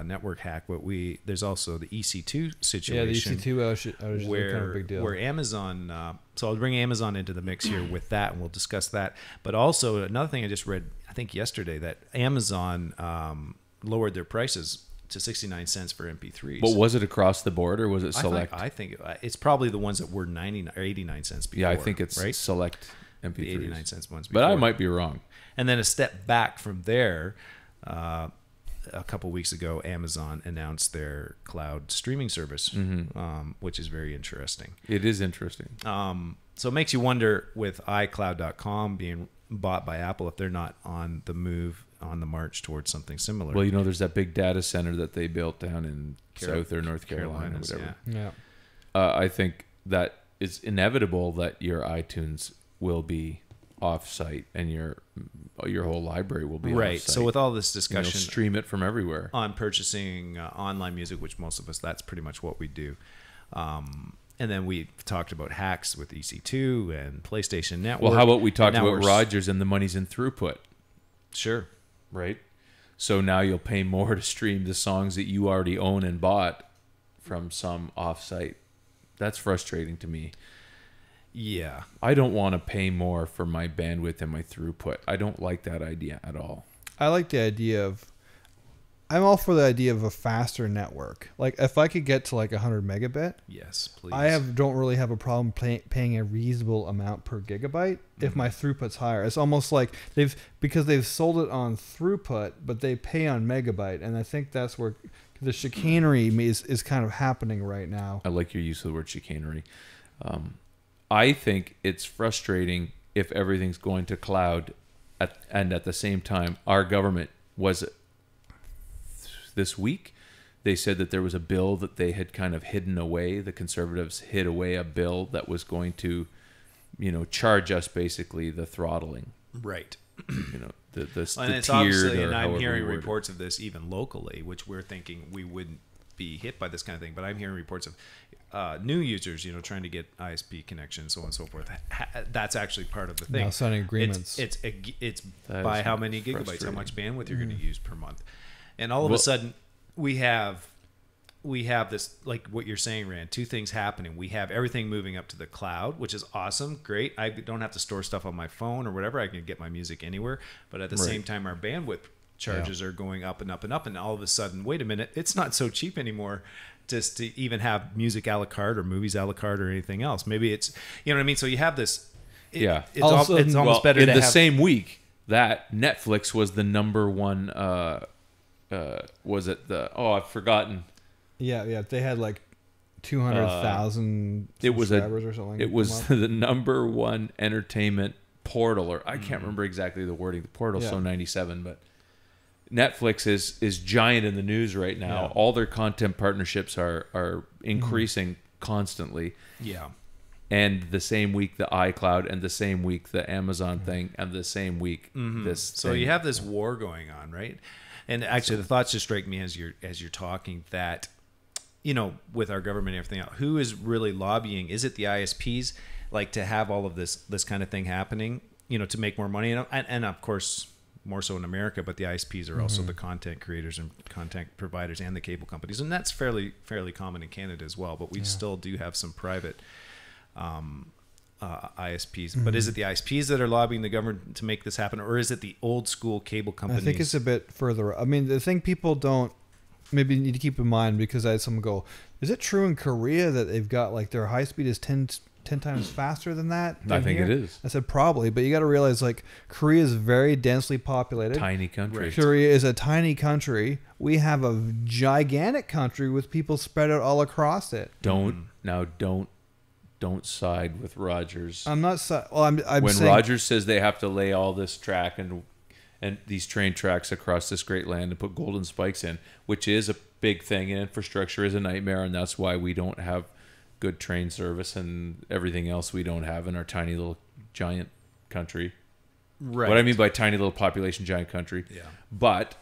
network hack, but there's also the EC2 situation. Yeah, the EC2 outage is where kind of a big deal. where Amazon. So I'll bring Amazon into the mix here with that, and we'll discuss that. But also another thing I just read, I think yesterday, that Amazon lowered their prices to 69 cents for MP3s. But was it across the board or was it select? I think it's probably the ones that were 99 or 89 cents before. Yeah, I think it's right. select MP3s. The 89 cents ones before. But I might be wrong. And then a step back from there, a couple weeks ago, Amazon announced their cloud streaming service, which is very interesting. It is interesting. So it makes you wonder, with iCloud.com being bought by Apple, if they're not on the move, on the march towards something similar. Well, there's that big data center that they built down in South or North Carolina, Carolinas, whatever. Yeah. I think that it's inevitable that your iTunes will be off-site and your whole library will be right. off-site. So with all this discussion, stream it from everywhere. on purchasing online music, which most of us, that's pretty much what we do. And then we talked about hacks with EC2 and PlayStation Network. Well, how about we talk And now about we're Rogers and the money's in throughput, Sure. right? So now you'll pay more to stream the songs that you already own and bought from some off-site. That's frustrating to me. Yeah. I don't want to pay more for my bandwidth and my throughput. I don't like that idea at all. I like the idea of, I'm all for the idea of a faster network. Like, if I could get to like 100 megabit, Yes, please. don't really have a problem paying a reasonable amount per gigabyte if my throughput's higher. It's almost like because they've sold it on throughput, but they pay on megabyte, and I think that's where the chicanery is kind of happening right now. I like your use of the word chicanery. I think it's frustrating if everything's going to cloud, and at the same time, our government was this week. They said that there was a bill that they had kind of hidden away. The Conservatives hid away a bill that was going to, charge us basically the throttling. Right. The And it's tiered, obviously, or and I'm however hearing you word it. reports of this even locally, which we're thinking we wouldn't be hit by this kind of thing. But I'm hearing reports of new users, trying to get ISP connections, so on and so forth. That's actually part of the thing. Now signing agreements. It's That by is how many gigabytes, how frustrating. much bandwidth you're going to use per month, and all of a sudden we have this, like what you're saying, Rand. Two things happening. We have everything moving up to the cloud, which is awesome, great. I don't have to store stuff on my phone or whatever. I can get my music anywhere. But at the same time, our bandwidth charges are going up and up and up. And all of a sudden, wait a minute, it's not so cheap anymore just to even have music a la carte or movies a la carte or anything else. Maybe it's, you know what I mean? So you have this. It's almost better in to the have, same week that Netflix was the number one. Was it I've forgotten. Yeah. They had like 200,000 It was subscribers or something. It was the number one entertainment portal, or I can't remember exactly the wording. The portal's Yeah. so 97, but Netflix is giant in the news right now. Yeah. All their content partnerships are increasing constantly. Yeah. And the same week the iCloud, and the same week the Amazon thing, and the same week this. So thing. you have this war going on, right? And actually, the thoughts just strike me as you're talking that, with our government and everything else, who is really lobbying? Is it the ISPs, like, to have all of this kind of thing happening, to make more money? And of course, more so in America, but the ISPs are also the content creators and content providers and the cable companies, and that's fairly common in Canada as well. But we still do have some private ISPs. But is it the ISPs that are lobbying the government to make this happen, or is it the old school cable companies? I think it's a bit further. I mean, the thing people don't maybe need to keep in mind, because I had someone go, is it true in Korea that they've got like their high speed is 10 times faster than that? I think here? it is. I said probably, but you got to realize like Korea is very densely populated. Tiny country. Korea is a tiny country. We have a gigantic country with people spread out all across it. Don't don't side with Rogers. I'm not. Well, I'm when saying, Rogers says they have to lay all this track and these train tracks across this great land and put golden spikes in, which is a big thing, and infrastructure is a nightmare, and that's why we don't have good train service and everything else we don't have in our tiny little giant country. Right. What I mean by tiny little population, giant country. Yeah. But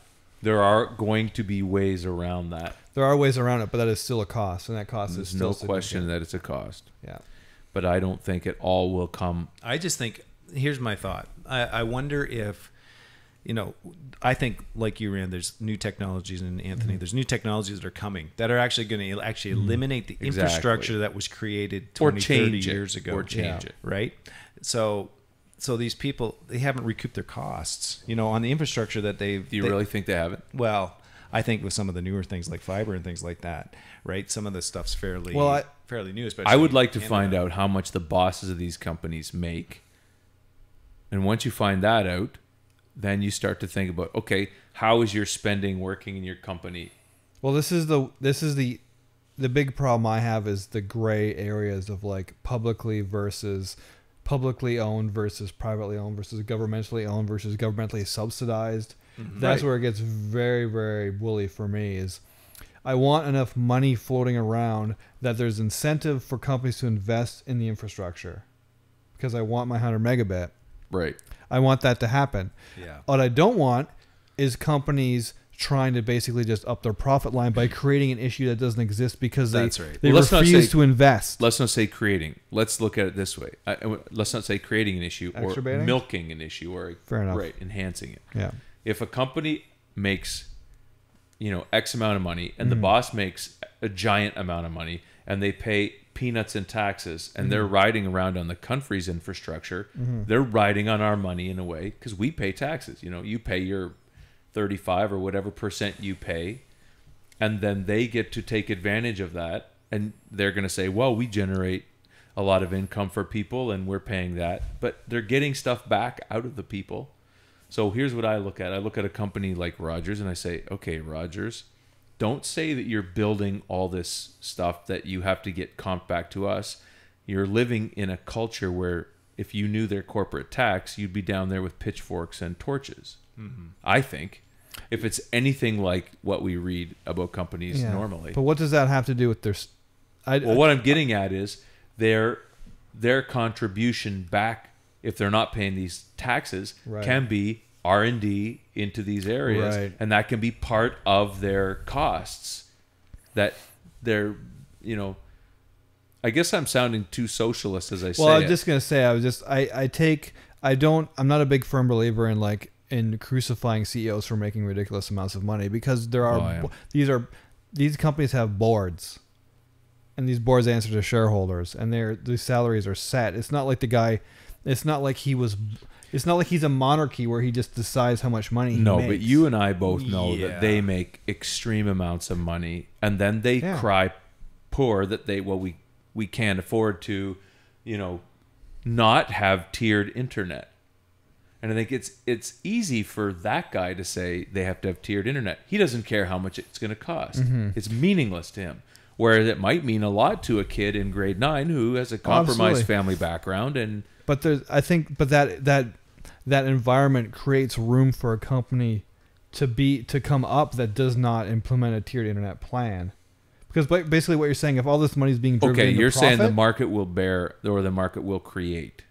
there are going to be ways around that. there are ways around it, but that is still a cost, and that cost There's is still no question significant. that it's a cost. Yeah. But I don't think it all will come. I just think, here's my thought. I wonder if, I think like you, Rand, there's new technologies, and Anthony, there's new technologies that are coming that are actually going to actually eliminate the Exactly. infrastructure that was created Or 20, change 30 it. years ago. Or change it. Right? So these people, they haven't recouped their costs, on the infrastructure that they've... Do you really think they haven't? Well, I think with some of the newer things like fiber and things like that, right? Some of the stuff's fairly new, especially I would like to in find Canada. out how much the bosses of these companies make. And once you find that out, then you start to think about, okay, how is your spending working in your company? Well, this is the big problem I have is the gray areas of like publicly owned versus privately owned versus governmentally owned versus governmentally subsidized. That's Right. where it gets very, very woolly for me. Is I want enough money floating around that there's incentive for companies to invest in the infrastructure, because I want my 100 megabit. Right. I want that to happen. Yeah. What I don't want is companies trying to basically just up their profit line by creating an issue that doesn't exist because That's right. they Well, let's not refuse say- to invest. Let's not say creating. Let's look at it this way. Let's not say creating an issue or Exacerbating? milking an issue or Fair enough. right, enhancing it. Yeah. If a company makes, X amount of money and the boss makes a giant amount of money and they pay peanuts in taxes and they're riding around on the country's infrastructure, they're riding on our money in a way because we pay taxes. You pay your 35 or whatever % you pay, and then they get to take advantage of that, and they're going to say, well, we generate a lot of income for people and we're paying that, but they're getting stuff back out of the people. So here's what I look at. I look at a company like Rogers and I say, okay, Rogers, don't say that you're building all this stuff that you have to get comped back to us. You're living in a culture where if you knew their corporate tax, you'd be down there with pitchforks and torches. I think, if it's anything like what we read about companies normally. But what does that have to do with their? Well, what I'm getting at is their contribution back, if they're not paying these taxes, Right. can be R&D into these areas, Right. and that can be part of their costs. That they're, I guess I'm sounding too socialist as I say. Well, I'm it. just gonna say I'm not a big firm believer in crucifying CEOs for making ridiculous amounts of money, because there are Oh, I am. these companies have boards, and these boards answer to shareholders, and the salaries are set. It's not like it's not like he's a monarchy where he just decides how much money he No, makes. but you and I both know Yeah. that they make extreme amounts of money, and then they Yeah. cry poor that we can't afford to, not have tiered internet. And I think it's easy for that guy to say they have to have tiered internet. He doesn't care how much it's going to cost. It's meaningless to him. Whereas it might mean a lot to a kid in grade 9 who has a compromised Absolutely. family background and that environment creates room for a company to come up that does not implement a tiered internet plan. Because basically what you're saying, if all this money is being driven okay, into you're saying the profit- market will bear or the market will create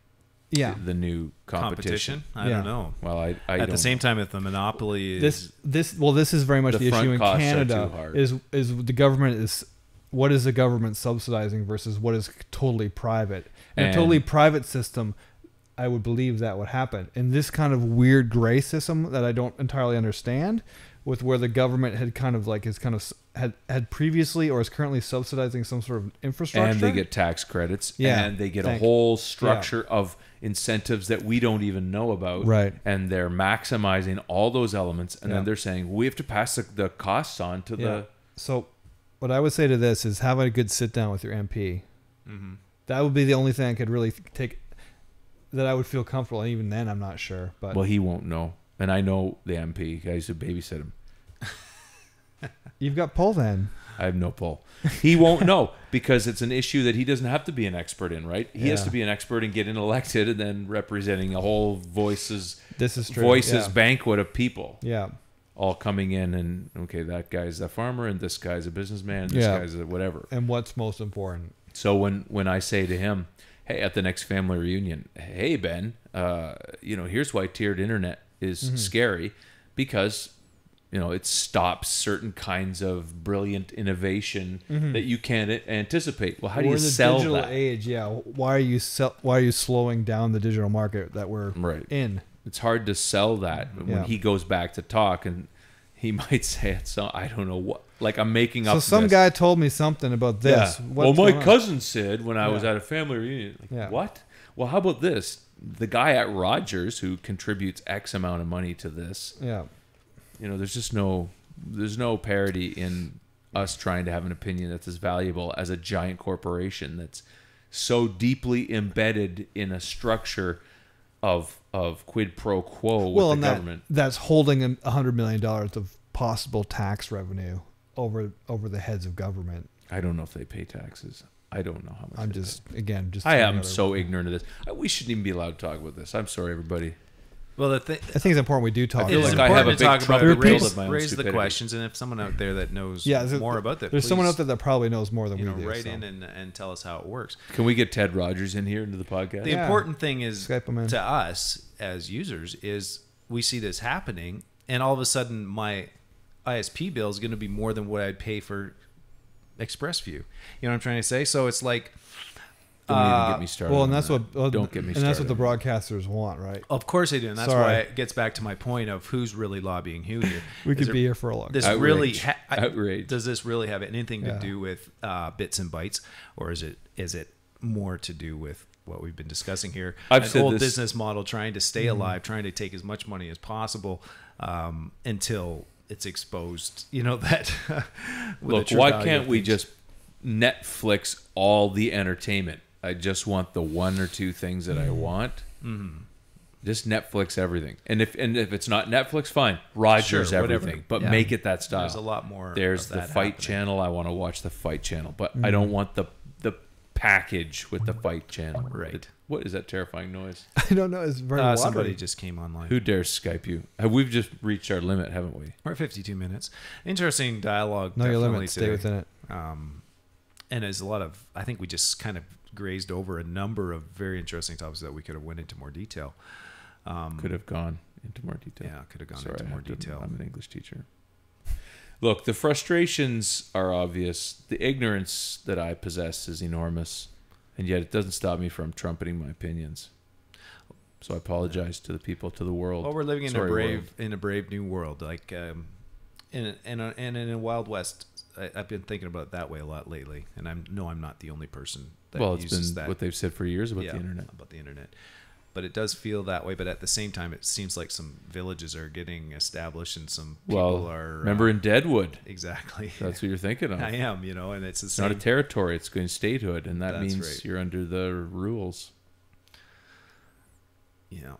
yeah. the new competition. I Yeah. don't know. Well, I At don't the same time, if the monopoly is... This is very much The the front issue in costs are Canada. too hard. Is the government is what is the government subsidizing versus what is totally private? In a And- totally private system, I would believe that would happen. In this kind of weird gray system that I don't entirely understand, with where the government had had previously or is currently subsidizing some sort of infrastructure, and they get tax credits, Yeah, and they get a whole structure of incentives that we don't even know about, Right. And they're maximizing all those elements, and Yeah. then they're saying we have to pass the costs on to Yeah. the. So, what I would say to this is have a good sit down with your MP. That would be the only thing I could really take that I would feel comfortable. And even then, I'm not sure. But Well, he won't know, and I know the MP. I used to babysit him. You've got pull then. I have no pull. He won't know because it's an issue that he doesn't have to be an expert in, right? He has Yeah. to be an expert in getting elected and then representing a whole voices Yeah. banquet of people Yeah. all coming in and, okay, that guy's a farmer and this guy's a businessman, this Yeah. guy's a whatever. And what's most important? So when I say to him, hey, at the next family reunion, hey, Ben, here's why tiered internet is scary because it stops certain kinds of brilliant innovation that you can't anticipate. Well, how do you sell digital that? age, yeah. Why are you slowing down the digital market that we're Right. in? It's hard to sell that when Yeah. he goes back to talk and he might say it. So I don't know what. Like I'm making up. So some this. guy told me something about this. Yeah. What's Well, my going on? cousin said when I was Yeah. at a family reunion. Like, Yeah. What? Well, how about this? The guy at Rogers who contributes X amount of money to this. Yeah. There's no parity in us trying to have an opinion that's as valuable as a giant corporation that's so deeply embedded in a structure of quid pro quo with the government. That's holding $100 million of possible tax revenue over the heads of government. I don't know if they pay taxes. I don't know how much. I'm they just pay. again just. I throwing am another so one. ignorant of this. We shouldn't even be allowed to talk about this. I'm sorry, everybody. Well, I think it's important we do talk. feel it's like about I it. have a important to big talk about trumpet it. rail Raise, of my own raise the stupidity. questions, and if someone out there that knows Yeah, more about that, There's someone please, out there that probably knows more than we do. write so. in and tell us how it works. Can we get Ted Rogers in here into the podcast? The Yeah. important thing is Skype 'em in. to us as users is we see this happening, and all of a sudden my ISP bill is going to be more than what I'd pay for ExpressView. You know what I'm trying to say? So it's like, Don't even get me started. Well, on and that's that. what Don't get me and started. that's what the broadcasters want, right? of course they do, and that's Sorry. why it gets back to my point of who's really lobbying who here. We Is could it- be here for a long time. This Outrage. really Outrage. does this really have anything to Yeah. do with bits and bytes, or is it more to do with what we've been discussing here? I've An said old this- business model trying to stay alive, trying to take as much money as possible until it's exposed. That. with a Look, true why value can't of we things. just Netflix all the entertainment? I just want the one or two things that I want. Mm-hmm. Just Netflix everything. And if it's not Netflix, fine. Rogers Sure, whatever. everything. But Yeah. make it that style. There's a lot more. There's of the that Fight happening. channel. I want to watch the Fight channel. But I don't want the package with the Fight channel. Right. What is that terrifying noise? I don't know. It's very watery. Somebody just came online. Who dares Skype you? We've just reached our limit, haven't we? We're at 52 minutes. Interesting dialogue. Know your definitely limit. Stay today. within it. And there's a lot of, I think we just kind of grazed over a number of very interesting topics that we could have went into more detail. Could have gone into more detail. Yeah, could have gone Sorry, into I more have to- detail. I'm an English teacher. Look, the frustrations are obvious. The ignorance that I possess is enormous, and yet it doesn't stop me from trumpeting my opinions. So I apologize to the people, to the world. Well, we're living in Sorry, world. a brave new world, like in a Wild West. I've been thinking about it that way a lot lately, and I'm not the only person that Well, it's uses been that. what they've said for years about the internet. About the internet. But it does feel that way. But at the same time, it seems like some villages are getting established, and some people are. Remember in Deadwood, exactly. that's what you're thinking of. I am, and it's the It's same. not a territory; it's going statehood, and that That's means right. you're under the rules. Yeah.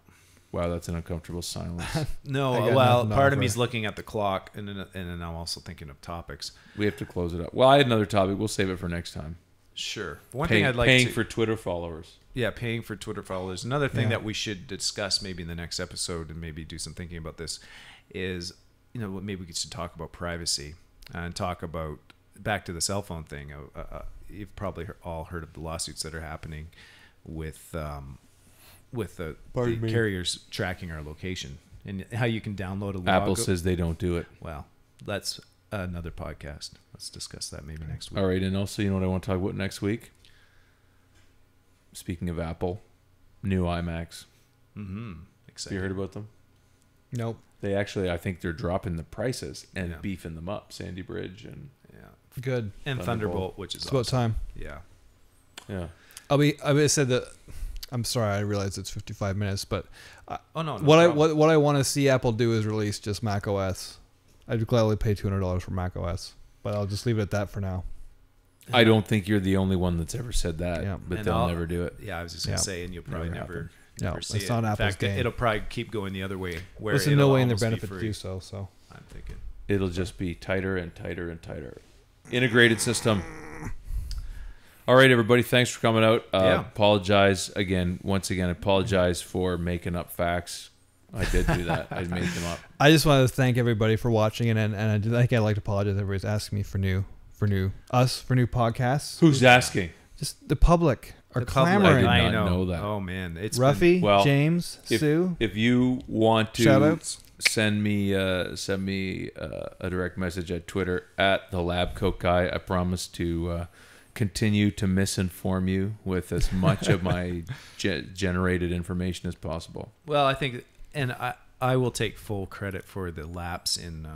Wow, that's an uncomfortable silence. I No, got well, nothing to part of offer. me is looking at the clock, and then I'm also thinking of topics. We have to close it up. Well, I had another topic. We'll save it for next time. Sure. One thing I'd like paying to for Twitter followers. Yeah, paying for Twitter followers. Another thing Yeah. that we should discuss maybe in the next episode and maybe do some thinking about this is, maybe we should talk about privacy and talk about back to the cell phone thing. You've probably all heard of the lawsuits that are happening with the Pardon me. carriers tracking our location and how you can download a log. Apple says they don't do it. Well, that's another podcast. Let's discuss that maybe next week. All right, and also, you know what I want to talk about next week? Speaking of Apple, new iMacs. Mm-hmm. Have Exciting. you heard about them? Nope. They actually, I think they're dropping the prices and Yeah. beefing them up. Sandy Bridge and Yeah. Good. And Thunderbolt. Thunderbolt, which is It's about awesome. time. Yeah. yeah. I said that. I'm sorry. I realize it's 55 minutes, but Oh no. what problem. I want to see Apple do is release just Mac OS. I'd gladly pay $200 for Mac OS, but I'll just leave it at that for now. I don't think you're the only one that's ever said that, Yeah. but And they'll I'll- never do it. Yeah, I was just gonna Yeah. say, and you'll probably Never never No, see it's it. not In Apple's fact, game. it'll probably keep going the other way. Where There's it'll no way in their almost be benefit to free. do so. So I'm thinking. it'll just be tighter and tighter and tighter. Integrated system. All right, everybody. Thanks for coming out. Apologize once again. Apologize for making up facts. I did do that. I made them up. I just wanted to thank everybody for watching, and I think I'd like to apologize. Everybody's asking me for new podcasts. Who's asking? Just the public are The public, clamoring. I did not know that. Oh man, it's Ruffy, Well, James, Sue. If you want to Shoutouts. send me a direct message at Twitter at the Lab Coat Guy. I promise to continue to misinform you with as much of my generated information as possible. Well, I think, and I will take full credit for the lapse in.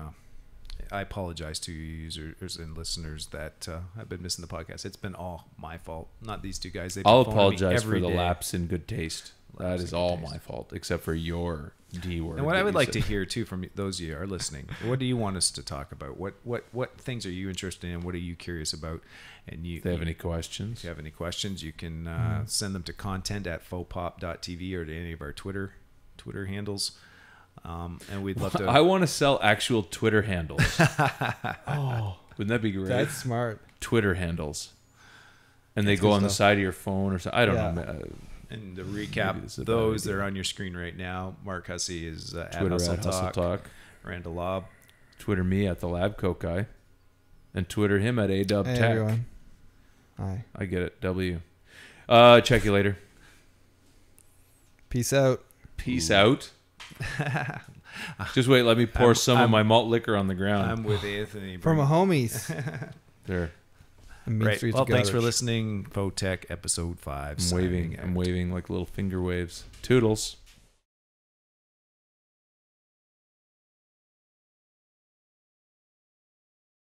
I apologize to you users and listeners that have been missing the podcast. It's been all my fault, not these two guys. I'll apologize for the lapse in good taste. That is all my fault, except for your D word. And what I would like to hear too from those of you who are listening, what do you want us to talk about? What things are you interested in? What are you curious about? And if they have any questions, if you have any questions, you can send them to content@fauxpop.tv or to any of our Twitter handles. And we'd love to. I want to sell actual Twitter handles. Oh, wouldn't that be great? That's smart. Twitter handles, and they go on the side of your phone or something. I don't know. And to recap, those that are on your screen right now, Mark Hussey is Twitter at Hustle Talk. Randall Lobb. Twitter me at the Lab Coat Guy, and Twitter him at ADub Hey, Tech. everyone. Hi. I get it. W. Check you later. Peace out. Peace out. Just wait. Let me pour some of my malt liquor on the ground. I'm with Anthony. From a homies. There. Right. Well, thanks for listening. FauxTech EP05. I'm waving like little finger waves. Toodles.